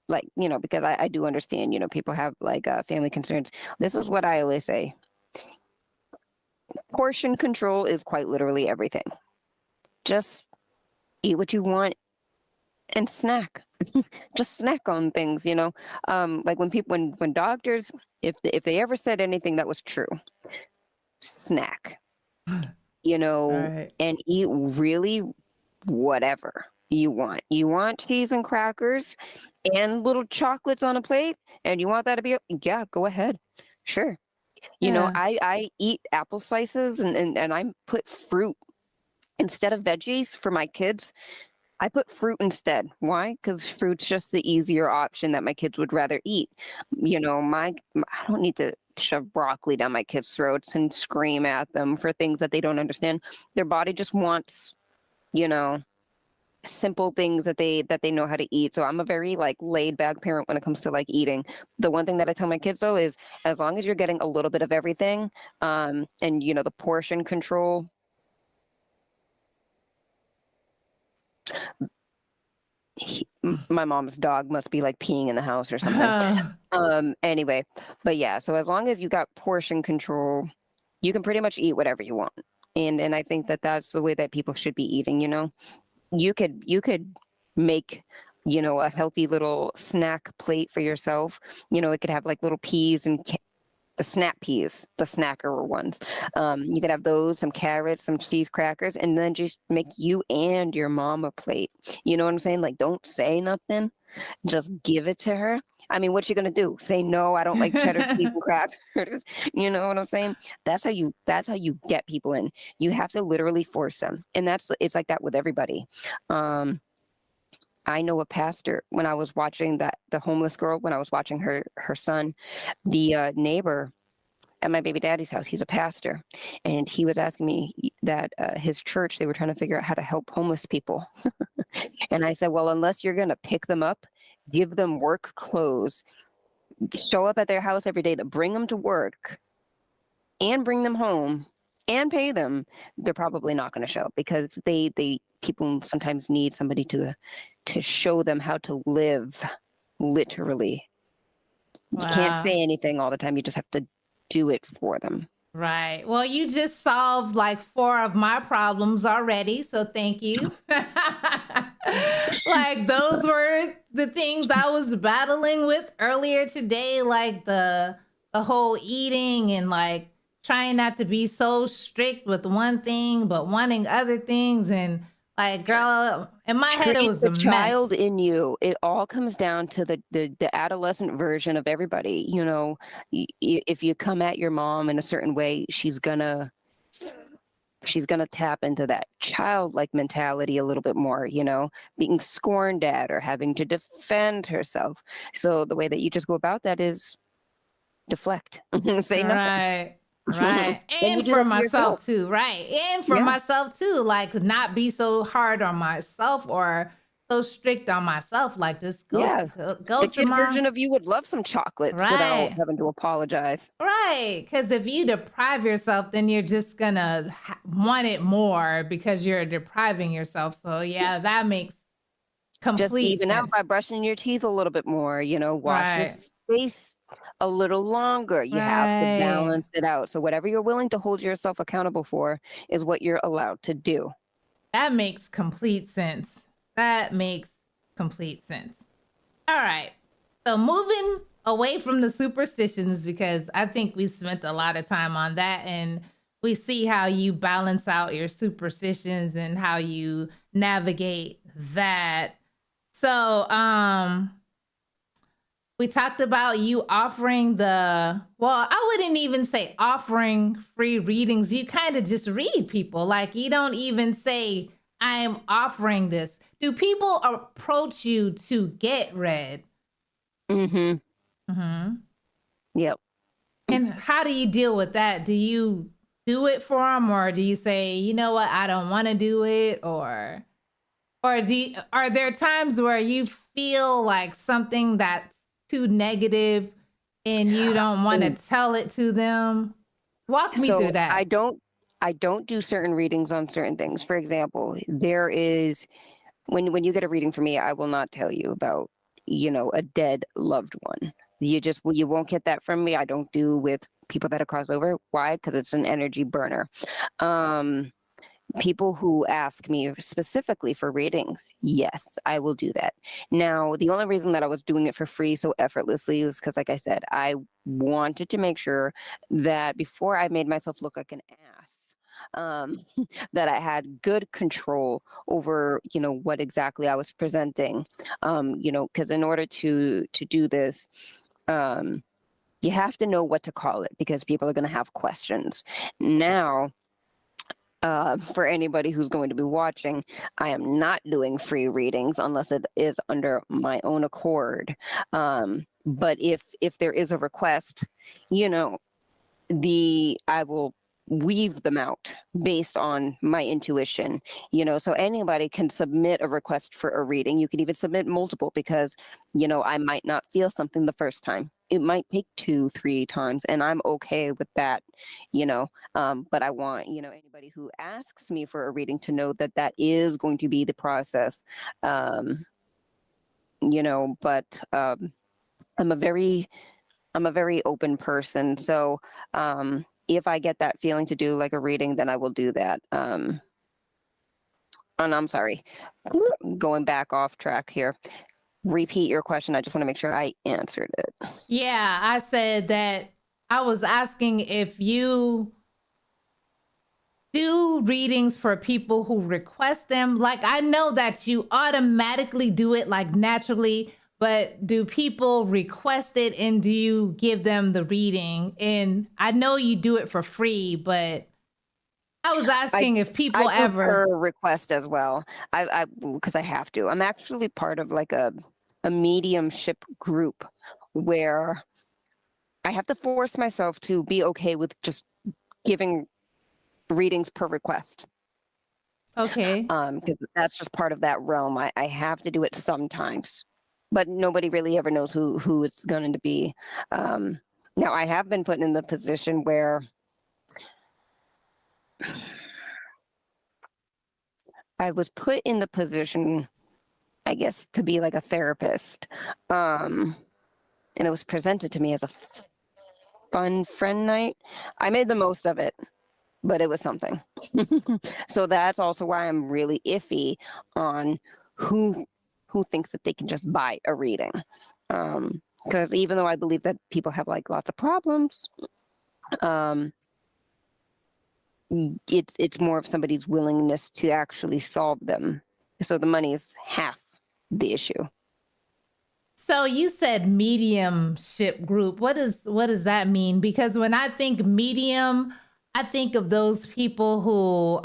like, because I do understand, people have like family concerns. This is what I always say: portion control is quite literally everything. Just eat what you want and snack. Just snack on things, like when doctors, if they ever said anything that was true, snack, right. and eat really whatever you want. You want cheese and crackers and little chocolates on a plate, and you want that to be, yeah, go ahead. Sure. I eat apple slices and I put fruit instead of veggies for my kids. I put fruit instead. Why? Because fruit's just the easier option that my kids would rather eat. I don't need to shove broccoli down my kids' throats and scream at them for things that they don't understand. Their body just wants, simple things that they know how to eat. So I'm a very like laid back parent when it comes to like eating. The one thing that I tell my kids though is, as long as you're getting a little bit of everything, and the portion control. My mom's dog must be like peeing in the house or something. Anyway, but yeah, so as long as you got portion control, you can pretty much eat whatever you want. And I think that that's the way that people should be eating. You could make, a healthy little snack plate for yourself. It could have like little peas and the snap peas, the snacker ones. You could have those, some carrots, some cheese crackers, and then just make you and your mom a plate. You know what I'm saying? Like, don't say nothing. Just give it to her. I mean, what's she gonna do? Say no, I don't like cheddar cheese and crackers. You know what I'm saying? That's how you get people in. You have to literally force them. And it's like that with everybody. I know a pastor, when I was watching the homeless girl, when I was watching her son, the neighbor at my baby daddy's house, he's a pastor, and he was asking me that his church, they were trying to figure out how to help homeless people. And I said, well, unless you're going to pick them up, give them work clothes, show up at their house every day to bring them to work and bring them home and pay them, they're probably not going to show up, because people sometimes need somebody to show them how to live, literally. You can't Wow. say anything all the time. You just have to do it for them. Right. Well, you just solved like 4 of my problems already. So thank you. Like those were the things I was battling with earlier today, like the whole eating and like trying not to be so strict with one thing, but wanting other things. And like, girl, in my head, it Treat was the a child mess. in you. It all comes down to the adolescent version of everybody. You know, if you come at your mom in a certain way, she's gonna tap into that childlike mentality a little bit more, you know, being scorned at or having to defend herself. So the way that you just go about that is deflect, say nothing. Right. Right. And you And do for that to yourself. myself too. Right. And for Yeah. myself too. Like not be so hard on myself or so strict on myself. Like just Yeah. go The to kid my version of you would love some chocolates without right. having to apologize. Right. Because if you deprive yourself, then you're just gonna want it more because you're depriving yourself. So yeah, that makes Just complete even out sense. by brushing your teeth a little bit more, you know, wash your Right. face a little longer. You have to Right. balance it out. So whatever you're willing to hold yourself accountable for is what you're allowed to do. That makes complete sense. That makes complete sense. All right. So moving away from the superstitions, because I think we spent a lot of time on that, and we see how you balance out your superstitions and how you navigate that. So, we talked about you offering I wouldn't even say offering free readings. You kind of just read people. Like you don't even say, I'm offering this. Do people approach you to get read? Mm-hmm. Mm-hmm. Yep. And how do you deal with that? Do you do it for them, or do you say, you know what, I don't want to do it, or are there times where you feel like something that's too negative and you don't want to tell it to them? Walk me through So that. I don't do certain readings on certain things. For example, there is when you get a reading from me, I will not tell you about, you know, a dead loved one. You won't get that from me. I don't do with people that are crossover. Why? Because it's an energy burner. People who ask me specifically for readings, yes, I will do that. Now, the only reason that I was doing it for free so effortlessly was because, like I said, I wanted to make sure that before I made myself look like an ass, that I had good control over, you know, what exactly I was presenting. You know, because in order to do this, you have to know what to call it, because people are going to have questions. Now, for anybody who's going to be watching, I am not doing free readings unless it is under my own accord. But if there is a request, you know, I will weave them out based on my intuition, you know, so anybody can submit a request for a reading. You can even submit multiple, because, you know, I might not feel something the first time. It might take 2-3 times, and I'm okay with that, you know. But I want, you know, anybody who asks me for a reading to know that that is going to be the process. You know, but I'm a very open person. So if I get that feeling to do like a reading, then I will do that. And I'm sorry, going back off track here. Repeat your question. I just want to make sure I answered it. Yeah, I said that I was asking if you do readings for people who request them. Like, I know that you automatically do it like naturally, but do people request it and do you give them the reading? And I know you do it for free, but I was asking if people I do ever. per request as well. I because I have to. I'm actually part of like a mediumship group where I have to force myself to be okay with just giving readings per request. Okay. Because that's just part of that realm. I have to do it sometimes. but nobody really ever knows who it's going to be. Now I have been put in the position where I was put in the position, I guess, to be like a therapist. And it was presented to me as a fun friend night. I made the most of it, but it was something. So that's also why I'm really iffy on who thinks that they can just buy a reading. Because even though I believe that people have like lots of problems, it's more of somebody's willingness to actually solve them. So the money is half the issue. So you said mediumship group. What does that mean? Because when I think medium, I think of those people who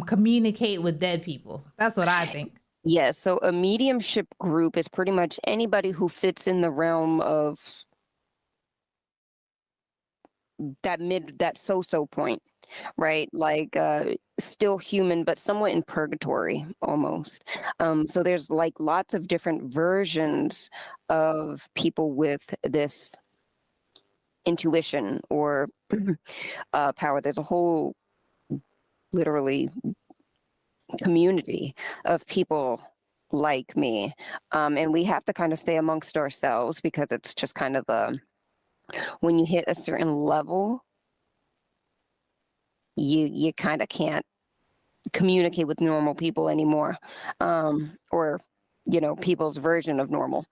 communicate with dead people. That's what I think. Yes, so a mediumship group is pretty much anybody who fits in the realm of that so-so point, right? Like still human, but somewhat in purgatory almost. So there's like lots of different versions of people with this intuition or power. There's a whole literally community of people like me. And we have to kind of stay amongst ourselves because it's just kind of when you hit a certain level, you kind of can't communicate with normal people anymore, or people's version of normal.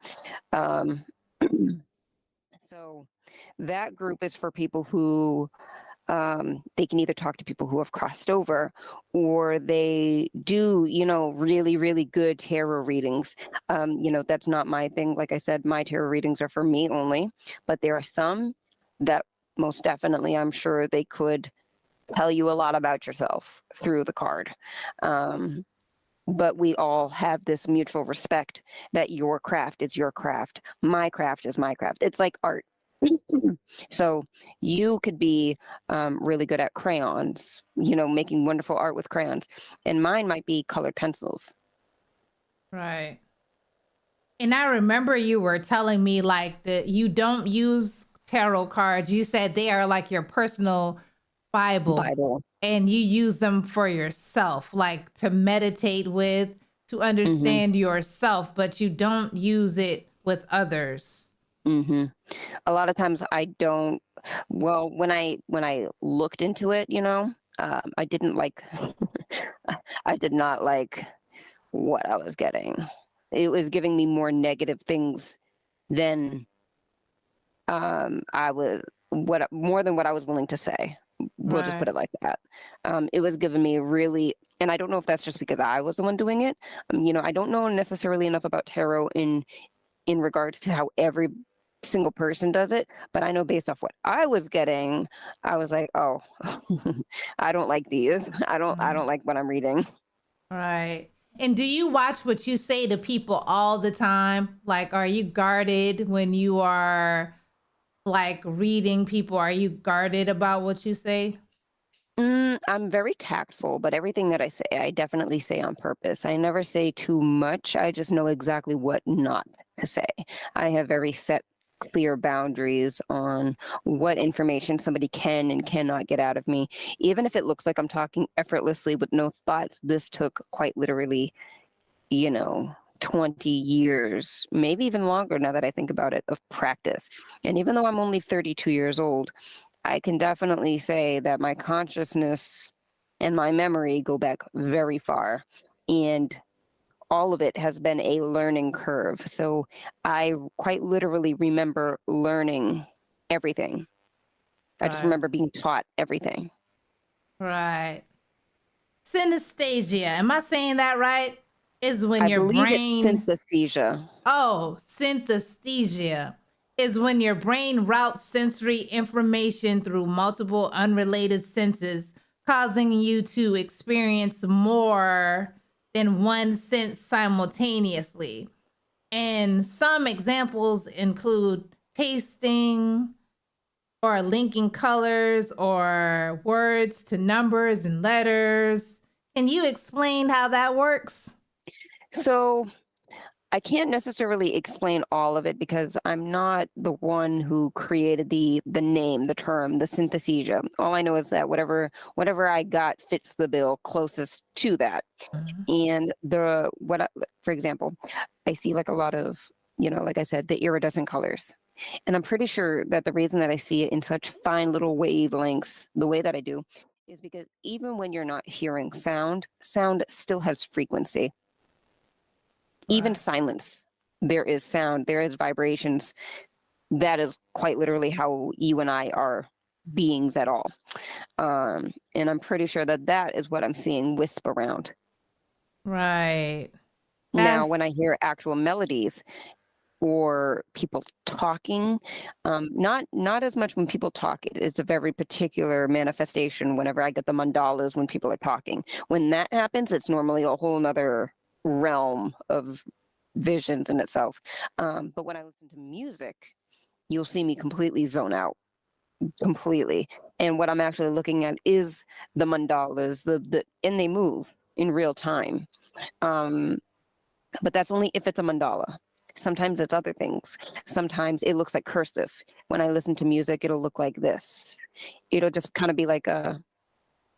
So that group is for people who they can either talk to people who have crossed over, or they do, really, really good tarot readings. That's not my thing. Like I said, my tarot readings are for me only, but there are some that most definitely, I'm sure they could tell you a lot about yourself through the card. But we all have this mutual respect that your craft is your craft. My craft is my craft. It's like art. So you could be really good at crayons, making wonderful art with crayons, and mine might be colored pencils. Right. And I remember you were telling me like that you don't use tarot cards. You said they are like your personal Bible. And you use them for yourself, like to meditate with, to understand yourself, but you don't use it with others. A lot of times I don't. Well, when I looked into it, I didn't like. I did not like what I was getting. It was giving me more negative things than I was more than what I was willing to say. We'll just put it like that. It was giving me really, and I don't know if that's just because I was the one doing it. I don't know necessarily enough about tarot in regards to how every single person does it, but I know based off what I was getting, I was like, oh, I don't like these. I don't like what I'm reading. Right. And do you watch what you say to people all the time? Like, are you guarded when you are like reading people? Are you guarded about what you say? I'm very tactful, but everything that I say, I definitely say on purpose. I never say too much. I just know exactly what not to say. I have very set, clear boundaries on what information somebody can and cannot get out of me. Even if it looks like I'm talking effortlessly with no thoughts, this took quite literally, 20 years, maybe even longer now that I think about it, of practice. And even though I'm only 32 years old, I can definitely say that my consciousness and my memory go back very far. And all of it has been a learning curve. So I quite literally remember learning everything. I just remember being taught everything. Right. Synesthesia. Am I saying that right? Is when I your believe brain. it's synesthesia. Oh, synesthesia is when your brain routes sensory information through multiple unrelated senses, causing you to experience more than one sense simultaneously. And some examples include tasting or linking colors or words to numbers and letters. Can you explain how that works? So I can't necessarily explain all of it because I'm not the one who created the name, the term, the synesthesia. All I know is that whatever I got fits the bill closest to that. Mhm. And for example, I see like a lot of, like I said, the iridescent colors. And I'm pretty sure that the reason that I see it in such fine little wavelengths, the way that I do, is because even when you're not hearing sound still has frequency. Even Right. silence, there is sound, there is vibrations. That is quite literally how you and I are beings at all. And I'm pretty sure that that is what I'm seeing wisp around. Right. Now, That's when I hear actual melodies or people talking, not as much when people talk. It's a very particular manifestation whenever I get the mandalas when people are talking. When that happens, it's normally a whole nother realm of visions in itself. But when I listen to music, you'll see me completely zone out, completely. And what I'm actually looking at is the mandalas, and they move in real time. Um, but that's only if it's a mandala. Sometimes it's other things. Sometimes it looks like cursive. When I listen to music, it'll look like this. It'll just kind of be like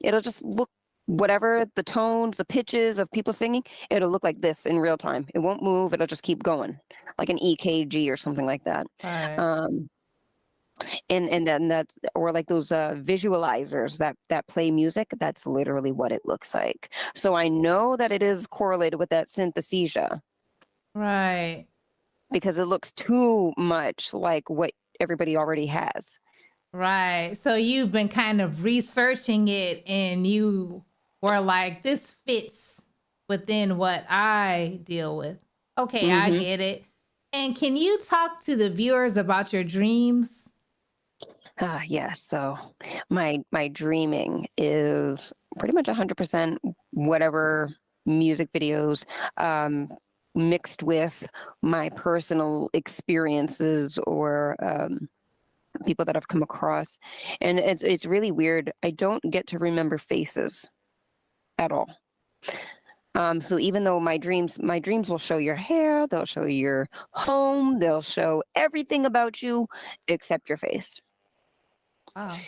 it'll just look, whatever the tones, the pitches of people singing, it'll look like this in real time. It won't move. It'll just keep going, like an EKG or something like that. right. Um, and then that, or like those visualizers that play music, that's literally what it looks like. So I know that it is correlated with that synesthesia Right. because it looks too much like what everybody already has. Right. So you've been kind of researching it and you were like, this fits within what I deal with. Okay, I Hmm. get it. And can you talk to the viewers about your dreams? Yes. So my dreaming is pretty much 100% whatever music videos, mixed with my personal experiences or people that I've come across. And it's really weird. I don't get to remember faces at all. So even though my dreams will show your hair, they'll show your home, they'll show everything about you except your face. Oh,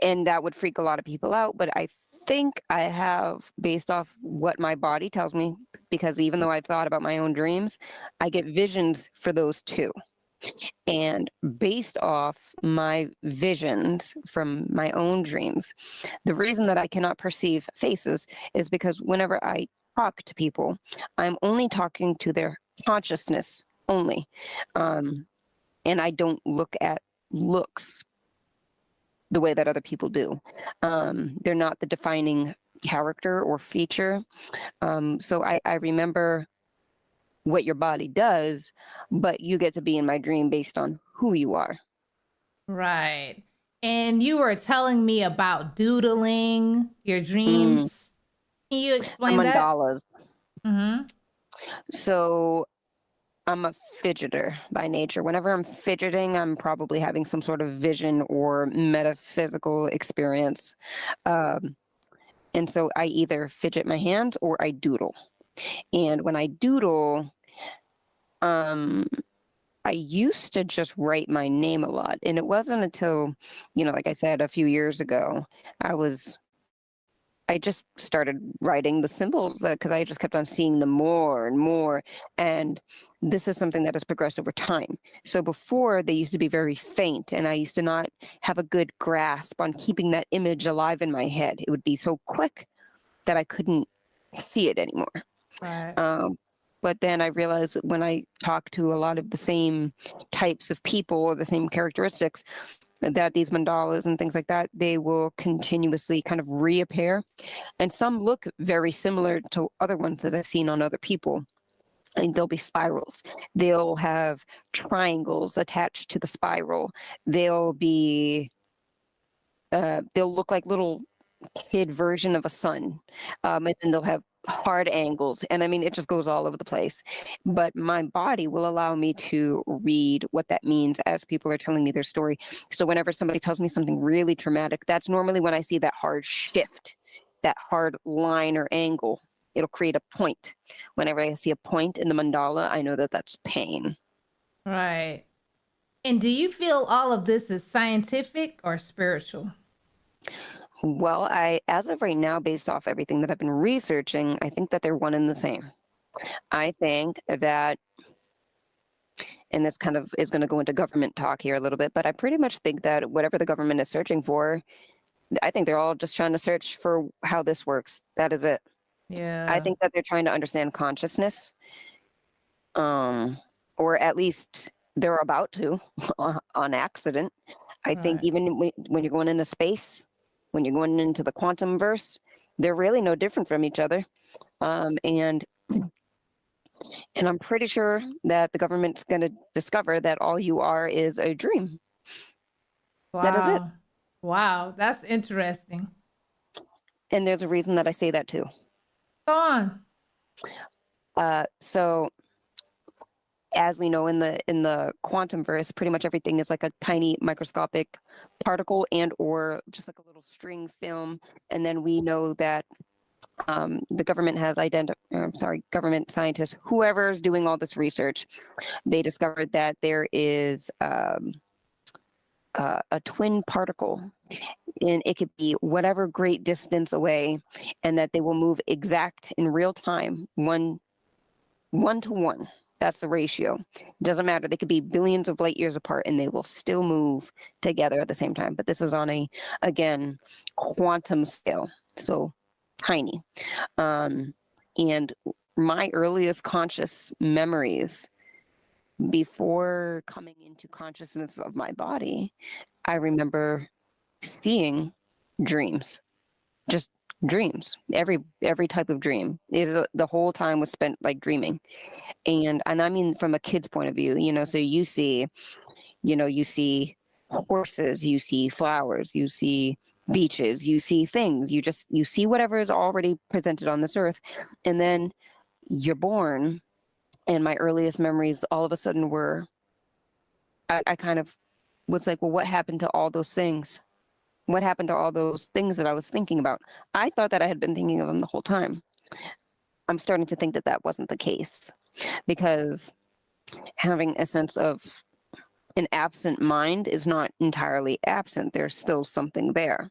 And that would freak a lot of people out, but I think I have, based off what my body tells me, because even though I've thought about my own dreams, I get visions for those too. And based off my visions from my own dreams, the reason that I cannot perceive faces is because whenever I talk to people, I'm only talking to their consciousness only. And I don't look at looks the way that other people do. They're not the defining character or feature. So I remember what your body does, but you get to be in my dream based on who you are. right. And you were telling me about doodling your Mm, dreams. Can you the explain that? mandalas. Mm-hmm. So I'm a fidgeter by nature. Whenever I'm fidgeting, I'm probably having some sort of vision or metaphysical experience. Um, and so I either fidget my hands or I doodle. And when I doodle, um, I used to just write my name a lot. And it wasn't until, like I said, a few years ago, I just started writing the symbols because I just kept on seeing them more and more. And this is something that has progressed over time. So before, they used to be very faint, and I used to not have a good grasp on keeping that image alive in my head. It would be so quick that I couldn't see it anymore. Right. But then I realized when I talk to a lot of the same types of people or the same characteristics, that these mandalas and things like that, they will continuously kind of reappear. And some look very similar to other ones that I've seen on other people. And there'll be spirals. They'll have triangles attached to the spiral. They'll look like little kid version of a sun. And then they'll have hard angles. And I mean, it just goes all over the place. But my body will allow me to read what that means as people are telling me their story. So whenever somebody tells me something really traumatic, that's normally when I see that hard shift, that hard line or angle. it'll create a point. Whenever I see a point in the mandala, I know that that's pain. Right. And do you feel all of this is scientific or spiritual? Well, as of right now, based off everything that I've been researching, I think that they're one and the same. I think that, and this kind of is going to go into government talk here a little bit, but I pretty much think that whatever the government is searching for, I think they're all just trying to search for how this works. That is it. Yeah. I think that they're trying to understand consciousness, or at least they're about to on accident. I think Right. even when you're going into space, when you're going into the quantum verse, they're really no different from each other. And I'm pretty sure that the government's going to discover that all you are is a dream. Wow. That is it. Wow, that's interesting. And there's a reason that I say that too. Go on. So as we know in the quantum verse, pretty much everything is like a tiny microscopic particle and or just like a little string film. And then we know that the government has government scientists, whoever's doing all this research, they discovered that there is a twin particle, and it could be whatever great distance away, and that they will move exact in real time, one to one. That's the ratio. It doesn't matter. They could be billions of light years apart and they will still move together at the same time. But this is on a, again, quantum scale. So tiny. And my earliest conscious memories before coming into consciousness of my body, I remember seeing dreams, just dreams, every type of dream. The whole time was spent like dreaming. And I mean, from a kid's point of view, so you see horses, you see flowers, you see beaches, you see things, you see whatever is already presented on this earth. And then you're born. And my earliest memories all of a sudden were, I kind of was like, well, what happened to all those things? What happened to all those things that I was thinking about? I thought that I had been thinking of them the whole time. I'm starting to think that that wasn't the case, because having a sense of an absent mind is not entirely absent. There's still something there.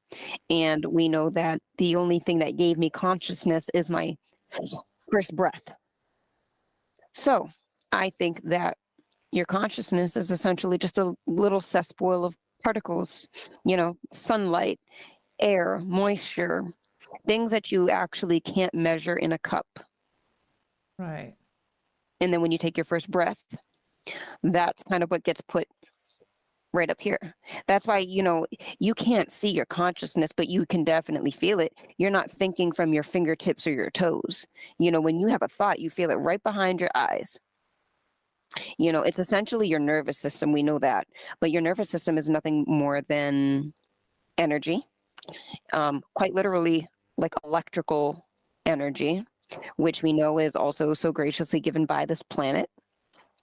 And we know that the only thing that gave me consciousness is my first breath. So I think that your consciousness is essentially just a little cesspool of particles, sunlight, air, moisture, things that you actually can't measure in a cup. Right. And then when you take your first breath, that's kind of what gets put right up here. That's why, you can't see your consciousness, but you can definitely feel it. You're not thinking from your fingertips or your toes. When you have a thought, you feel it right behind your eyes. It's essentially your nervous system. We know that. But your nervous system is nothing more than energy, quite literally like electrical energy, which we know is also so graciously given by this planet.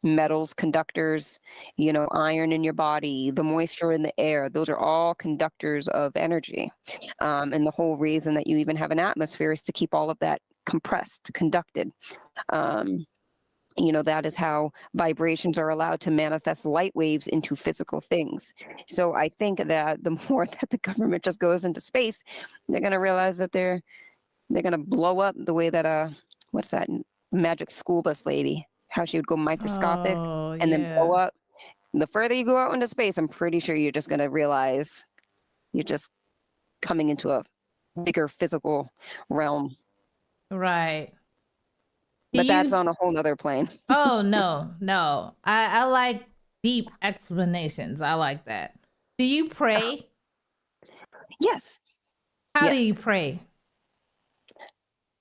Metals, conductors, iron in your body, the moisture in the air, those are all conductors of energy. And the whole reason that you even have an atmosphere is to keep all of that compressed, conducted. That is how vibrations are allowed to manifest light waves into physical things. So I think that the more that the government just goes into space, they're going to realize that they're going to blow up the way that, what's that magic school bus lady, how she would go microscopic and then blow up. The further you go out into space, I'm pretty sure you're just going to realize you're just coming into a bigger physical realm. Right. But that's on a whole nother plane. Oh, no. I like deep explanations. I like that. Do you pray? Yes. How do you pray?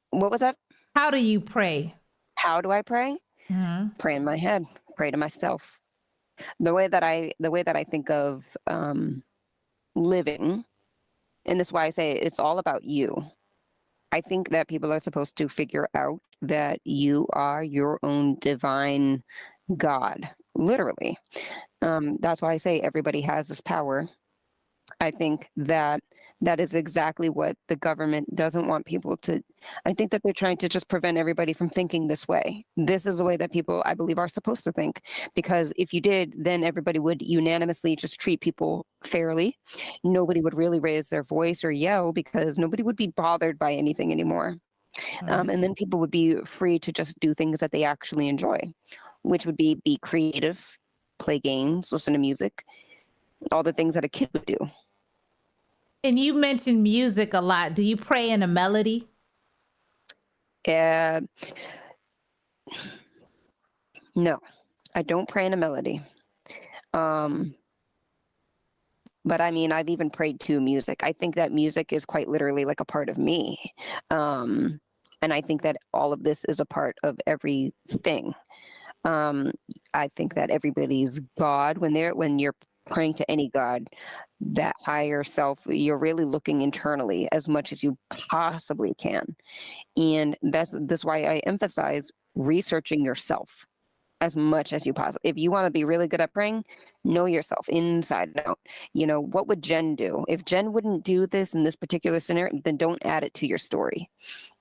What was that? How do you pray? How do I pray? Mm-hmm. Pray in my head. Pray to myself. The way that I think of living, and this is why I say it's all about you. I think that people are supposed to figure out that you are your own divine God, literally. That's why I say everybody has this power I think that that is exactly what the government doesn't want people to. I think that they're trying to just prevent everybody from thinking this way. This is the way that people, I believe, are supposed to think. Because if you did, then everybody would unanimously just treat people fairly. Nobody would really raise their voice or yell because nobody would be bothered by anything anymore. Right. And then people would be free to just do things that they actually enjoy, which would be creative, play games, listen to music, all the things that a kid would do. And you mentioned music a lot. Do you pray in a melody? Uh, no, I don't pray in a melody. But I mean, I've even prayed to music. I think that music is quite literally like a part of me. And I think that all of this is a part of everything. I think that everybody's God when you're praying to any God, that higher self, you're really looking internally as much as you possibly can. And that's why I emphasize researching yourself as much as you possibly. If you want to be really good at praying, know yourself inside and out. You know, what would Jen do? If Jen wouldn't do this in this particular scenario, then don't add it to your story.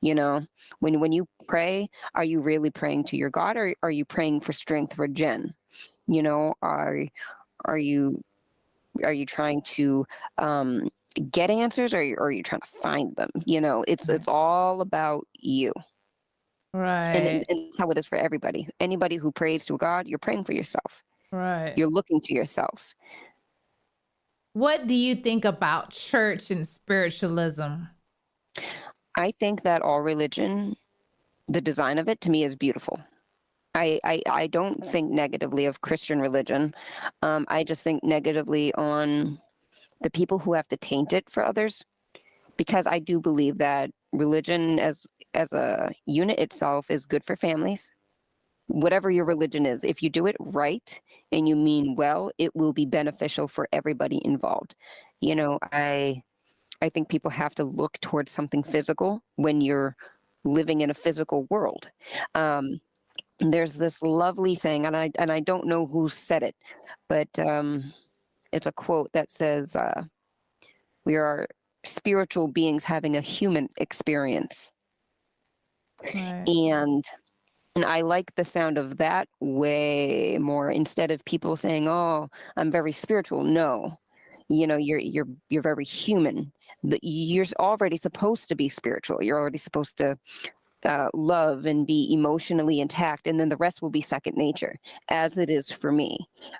You know, when you pray, are you really praying to your God, or are you praying for strength for Jen? You know, are you trying to get answers, or are you trying to find them? You know, it's all about you. Right. And it's how it is for everybody. Anybody who prays to God, you're praying for yourself. Right. You're looking to yourself. What do you think about church and spiritualism? I think that all religion, the design of it to me is beautiful. I don't think negatively of Christian religion. I just think negatively on the people who have to taint it for others, because I do believe that religion as a unit itself is good for families. Whatever your religion is, if you do it right and you mean well, it will be beneficial for everybody involved. You know, I think people have to look towards something physical when you're living in a physical world. There's this lovely saying, and I don't know who said it, but it's a quote that says, "We are spiritual beings having a human experience." Right. And I like the sound of that way more, instead of people saying, "Oh, I'm very spiritual." No, you know, you're very human. You're already supposed to be spiritual. You're already supposed to love and be emotionally intact, and then the rest will be second nature, as it is for me.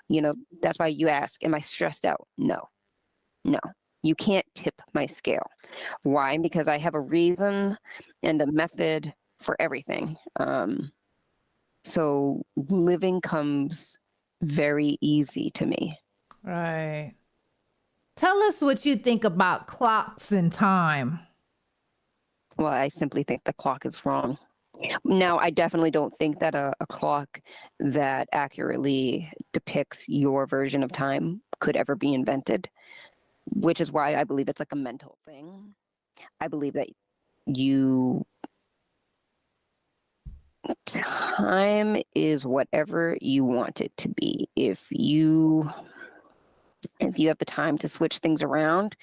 You know, that's why you ask, am I stressed out? No. You can't tip my scale. Why? Because I have a reason and a method for everything. So living comes very easy to me. Right. Tell us what you think about clocks and time. Well, I simply think the clock is wrong. Now, I definitely don't think that a clock that accurately depicts your version of time could ever be invented, which is why I believe it's like a mental thing. I believe that time is whatever you want it to be. If you have the time to switch things around,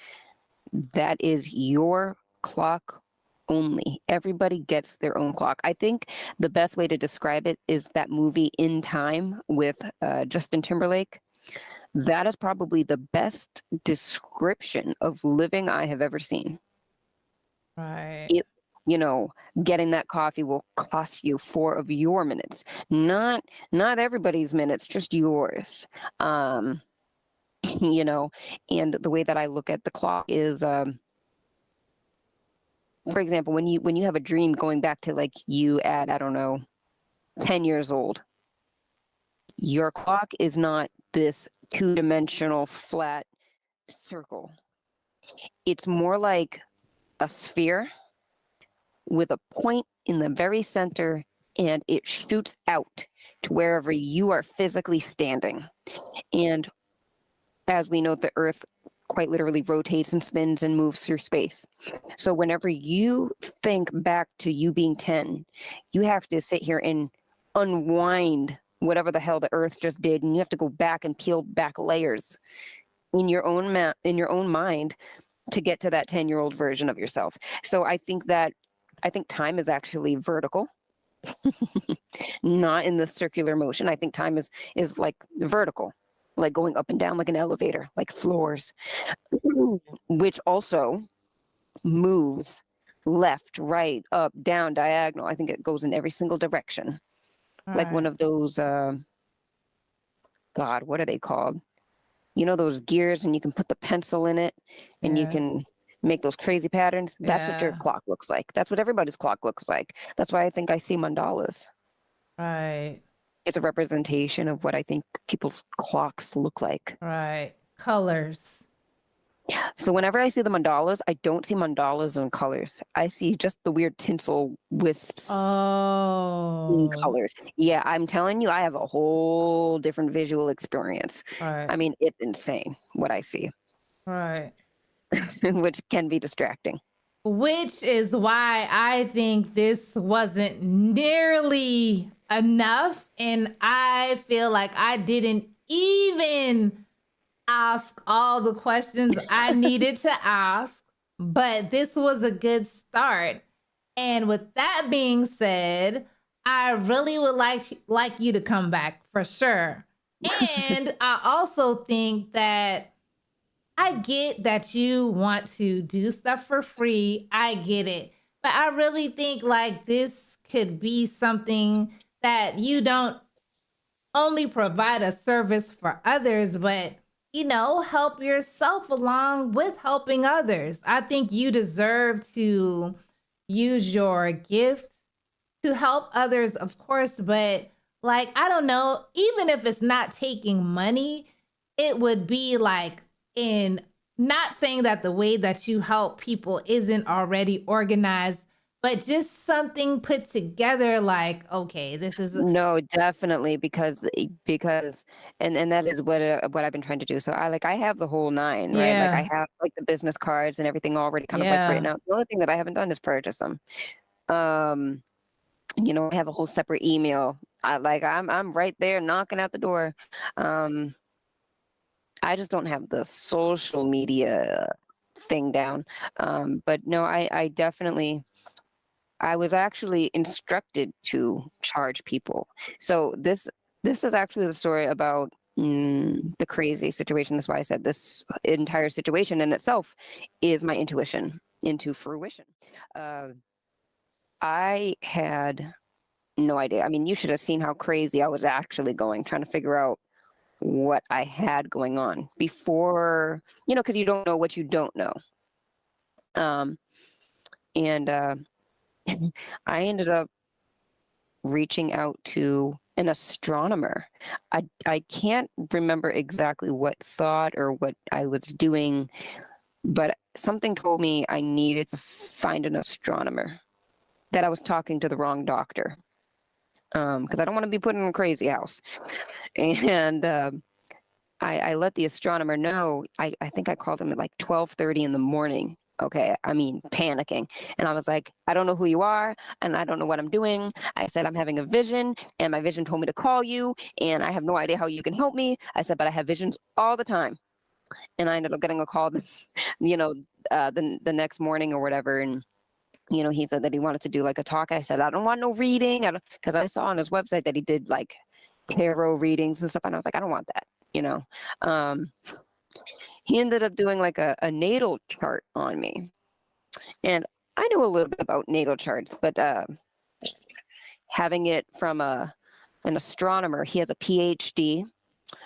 that is your clock only. Everybody gets their own clock. I think the best way to describe it is that movie In Time with Justin Timberlake. That is probably the best description of living I have ever seen. Right. You know, getting that coffee will cost you 4 of your minutes, not everybody's minutes, just yours. You know, and the way that I look at the clock is, for example, when you have a dream going back to like you at, I don't know, 10 years old, your clock is not this 2-dimensional flat circle. It's more like a sphere with a point in the very center, and it shoots out to wherever you are physically standing. And as we know, the Earth quite literally rotates and spins and moves through space. So whenever you think back to you being 10, you have to sit here and unwind whatever the hell the Earth just did, and you have to go back and peel back layers in your own in your own mind to get to that 10-year-old version of yourself. So I think time is actually vertical, not in the circular motion. I think time is like vertical, like going up and down like an elevator, like floors, which also moves left, right, up, down, diagonal. I think it goes in every single direction. Like one Right. of those God, what are they called? You know those gears, and you can put the pencil in it and you Yeah. can make those crazy patterns. That's what your Yeah. clock looks like. That's what everybody's clock looks like. That's why I think I see mandalas. Right. It's a representation of what I think people's clocks look like. Right. Colors. So whenever I see the mandalas, I don't see mandalas in colors. I see just the weird tinsel wisps in Oh. colors. Yeah, I'm telling you, I have a whole different visual experience. Right. I mean, it's insane what I see, Right. which can be distracting. Which is why I think this wasn't nearly enough. And I feel like I didn't even ask all the questions I needed to ask, but this was a good start. And with that being said, I really would like you to come back for sure. And I also think that I get that you want to do stuff for free. I get it. But I really think like this could be something that you don't only provide a service for others, but help yourself along with helping others. I think you deserve to use your gift to help others, of course, but like, I don't know, even if it's not taking money, it would be like in not saying that the way that you help people isn't already organized, but just something put together like, okay, this is No, definitely because that is what I've been trying to do. So I have the whole nine, right? Like I yeah, have like the business cards and everything already kind of like written yeah, out. The only thing that I haven't done is purchase them. Um, I have a whole separate email. I'm right there knocking at the door. Um, I just don't have the social media thing down. But no, I definitely I was actually instructed to charge people. So this is actually the story about the crazy situation. That's why I said this entire situation in itself is my intuition into fruition. Uh, I had no idea. I mean, you should have seen how crazy I was actually going, trying to figure out what I had going on before, because you don't know what you don't know. Um, and I ended up reaching out to an astronomer. I can't remember exactly what thought or what I was doing, but something told me I needed to find an astronomer, that I was talking to the wrong doctor, because I don't want to be put in a crazy house. And I let the astronomer know. I think I called him at like 12:30 in the morning. Okay, I mean, panicking. And I was like, I don't know who you are, and I don't know what I'm doing. I said, I'm having a vision, and my vision told me to call you, and I have no idea how you can help me. I said, but I have visions all the time. And I ended up getting a call, the next morning or whatever, and he said that he wanted to do like a talk. I said, I don't want no reading, because I saw on his website that he did like tarot readings and stuff, and I was like, I don't want that. Um, he ended up doing like a natal chart on me. And I know a little bit about natal charts, but having it from an astronomer, he has a PhD.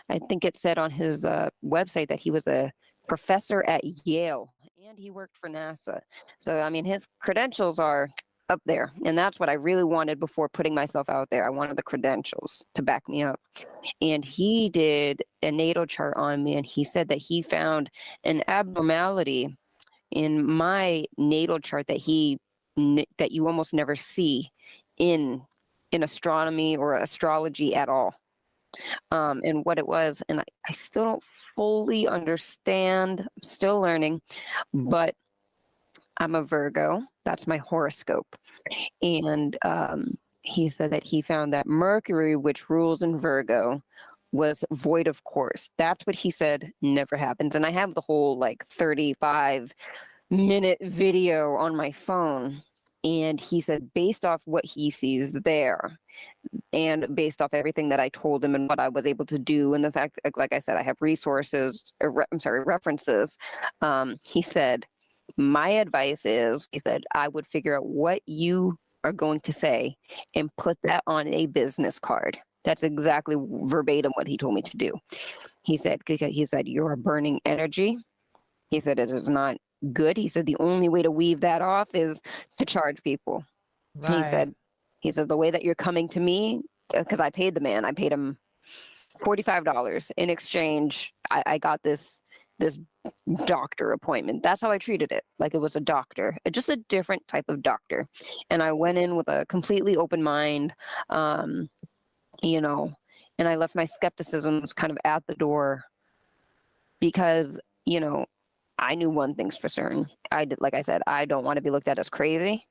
I think it said on his website that he was a professor at Yale and he worked for NASA. So, I mean, his credentials are up there. And that's what I really wanted before putting myself out there. I wanted the credentials to back me up. And he did a natal chart on me, and he said that he found an abnormality in my natal chart that you almost never see in astronomy or astrology at all. And what it was, and I still don't fully understand. I'm still learning, but I'm a Virgo. That's my horoscope. And he said that he found that Mercury, which rules in Virgo, was void of course. That's what he said never happens. And I have the whole like 35-minute video on my phone. And he said, based off what he sees there, and based off everything that I told him and what I was able to do, and the fact, like I said, I have resources, references. He said, my advice is, he said, I would figure out what you are going to say and put that on a business card. That's exactly verbatim what he told me to do. He said, you're burning energy. He said, it is not good. He said, the only way to weave that off is to charge people. Right. He said, the way that you're coming to me, because I paid the man, I paid him $45 in exchange. I got this doctor appointment. That's how I treated it. Like it was a doctor, just a different type of doctor. And I went in with a completely open mind, you know, and I left my skepticism was kind of at the door because, you know, I knew one thing's for certain. Like I said, I don't want to be looked at as crazy.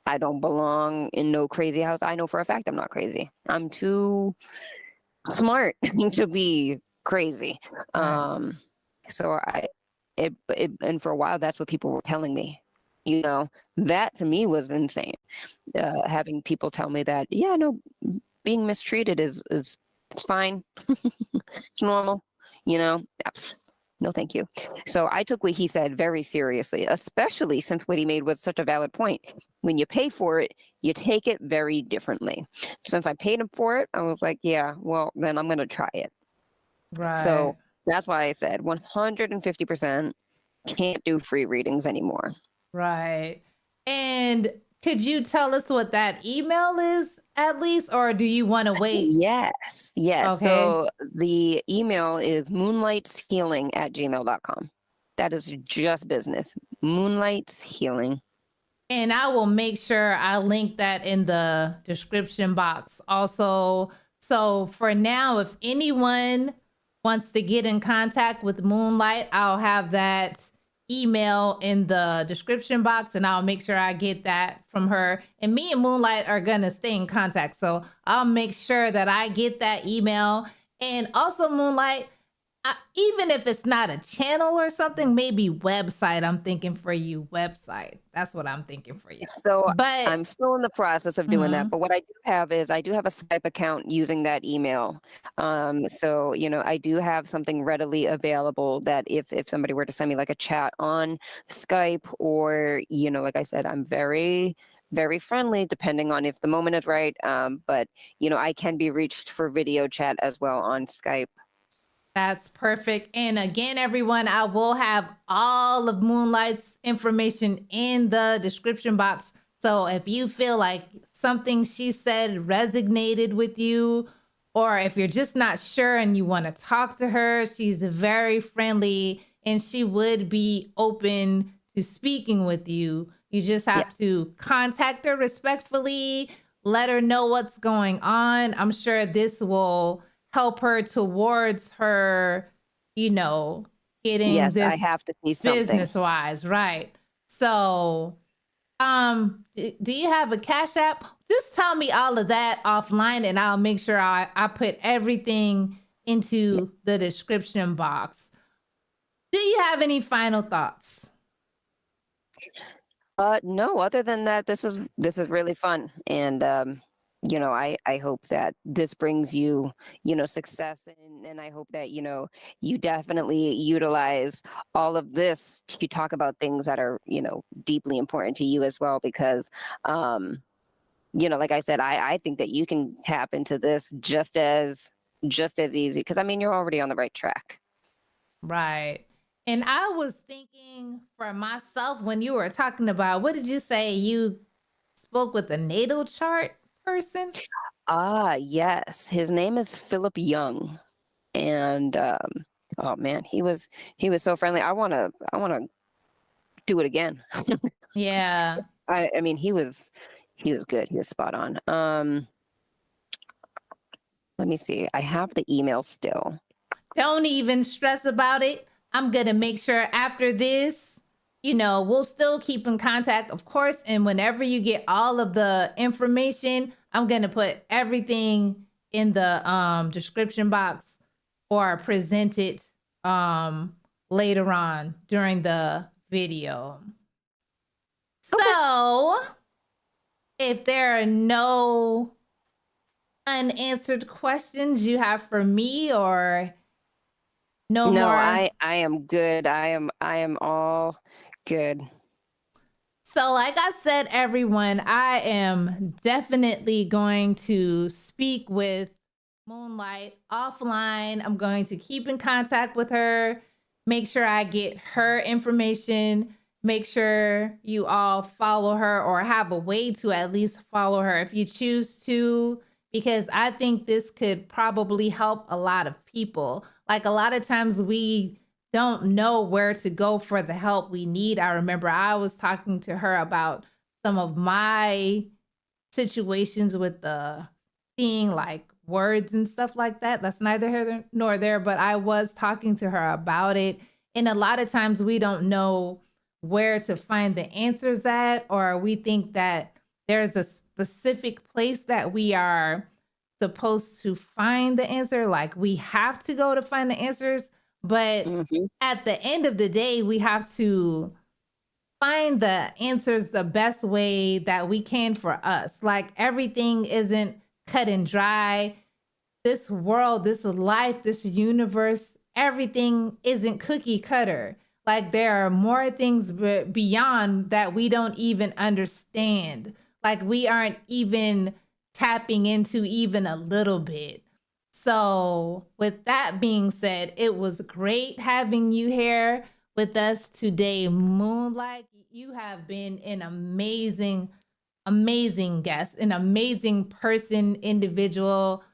I don't belong in no crazy house. I know for a fact I'm not crazy. I'm too smart to be crazy. Right. So and for a while, that's what people were telling me. You know, that to me was insane. Having people tell me that, yeah, no, being mistreated is it's fine. It's normal, you know. No, thank you. So I took what he said very seriously, especially since what he made was such a valid point. When you pay for it, you take it very differently. Since I paid him for it, I was like, yeah, well, then I'm going to try it. Right. So that's why I said 150% can't do free readings anymore. Right. And could you tell us what that email is at least, or do you want to wait? Yes. Okay. So the email is moonlightshealing@gmail.com. That is just business. Moonlight's Healing. And I will make sure I link that in the description box also. So for now, if anyone wants to get in contact with Moonlight, I'll have that email in the description box and I'll make sure I get that from her. And me and Moonlight are going to stay in contact. So I'll make sure that I get that email. And also, Moonlight, even if it's not a channel or something, maybe website. I'm thinking for you, website. That's what I'm thinking for you. So But I'm still in the process of doing that. But what I do have is I do have a Skype account using that email. So, you know, I do have something readily available that if somebody were to send me like a chat on Skype or, you know, like I said, I'm very friendly depending on if the moment is right. But, you know, I can be reached for video chat as well on Skype. that's perfect. And again, everyone, I will have all of Moonlight's information in the description box. So if you feel like something she said resonated with you, or if you're just not sure and you want to talk to her, she's very friendly and she would be open to speaking with you. You just have to contact her respectfully, let her know what's going on. I'm sure this will help her towards her, you know, getting Yes, this I have to see something. business wise, right? So, do you have a Cash App? Just tell me all of that offline, and I'll make sure I put everything into the description box. Do you have any final thoughts? No, other than that, this is really fun. And you know, I hope that this brings you, you know, success, and I hope that, you know, you definitely utilize all of this to talk about things that are, you know, deeply important to you as well, because you know, like I said, I think that you can tap into this just as easy, because I mean, you're already on the right track. Right. And I was thinking for myself when you were talking about, what did you say? You spoke with a natal chart person? Yes. His name is Philip Young. And oh man, he was so friendly. I wanna do it again. Yeah. I mean, he was good. He was spot on. Let me see. I have the email still. Don't even stress about it. I'm going to make sure after this, you know, we'll still keep in contact, of course. And whenever you get all of the information, I'm going to put everything in the description box or present it later on during the video. Okay. So if there are no unanswered questions you have for me, or no more? I am good. I am all good. So like I said, everyone, I am definitely going to speak with Moonlight offline. I'm going to keep in contact with her, make sure I get her information, make sure you all follow her or have a way to at least follow her if you choose to, because I think this could probably help a lot of people. Like, a lot of times we don't know where to go for the help we need. I remember I was talking to her about some of my situations with the seeing like words and stuff like that. That's neither here nor there, but I was talking to her about it. And a lot of times we don't know where to find the answers at, or we think that there's a specific place that we are supposed to find the answer. Like, we have to go to find the answers. But at the end of the day, we have to find the answers the best way that we can for us. Like, everything isn't cut and dry. This world, this life, this universe, everything isn't cookie cutter. Like, there are more things beyond that we don't even understand. Like, we aren't even tapping into even a little bit. So with that being said, it was great having you here with us today, Moonlight. You have been an amazing, amazing guest, an amazing person, individual,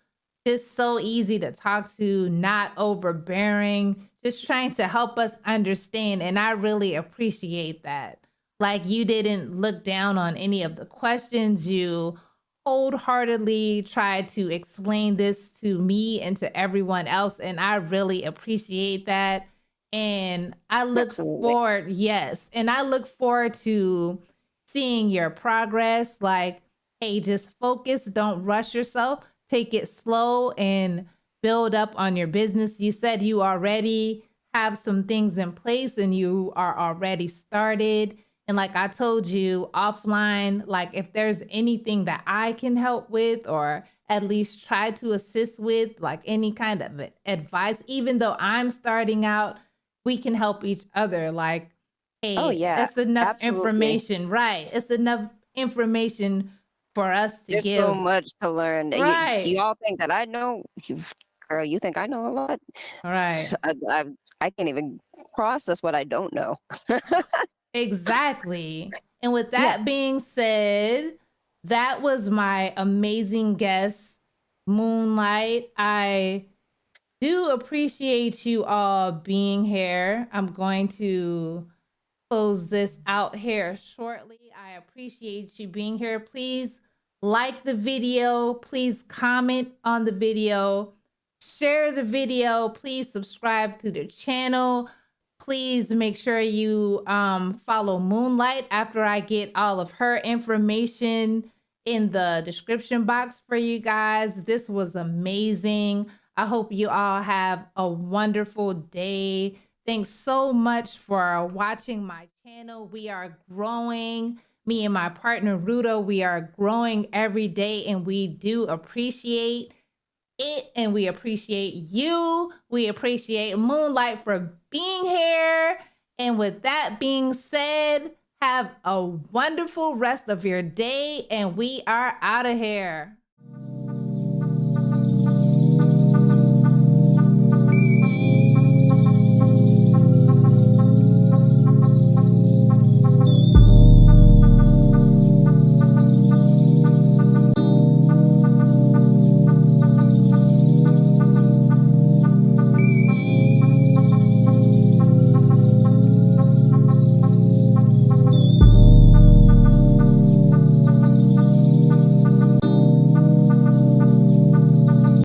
just so easy to talk to, not overbearing, just trying to help us understand. And I really appreciate that. Like, you didn't look down on any of the questions. You wholeheartedly tried to explain this to me and to everyone else, and I really appreciate that. And I look forward, and I look forward to seeing your progress. Like, hey, just focus, don't rush yourself, take it slow and build up on your business. You said you already have some things in place and you are already started. And like I told you offline, like, if there's anything that I can help with or at least try to assist with, like any kind of advice, even though I'm starting out, we can help each other. Like, hey, it's enough information, right? It's enough information for us to There's give. So much to learn. Right. You all think that I know, girl, you think I know a lot? All right. I can't even process what I don't know. Exactly. And with that being said, that was my amazing guest, Moonlight. I do appreciate you all being here. I'm going to close this out here shortly. I appreciate you being here. Please like the video. Please comment on the video. Share the video. Please subscribe to the channel. Please make sure you follow Moonlight after I get all of her information in the description box for you guys. This was amazing. I hope you all have a wonderful day. Thanks so much for watching my channel. We are growing. Me and my partner, Ruda, we are growing every day, and we do appreciate it, and we appreciate you. We appreciate Moonlight for being here. And with that being said, have a wonderful rest of your day, and we are out of here.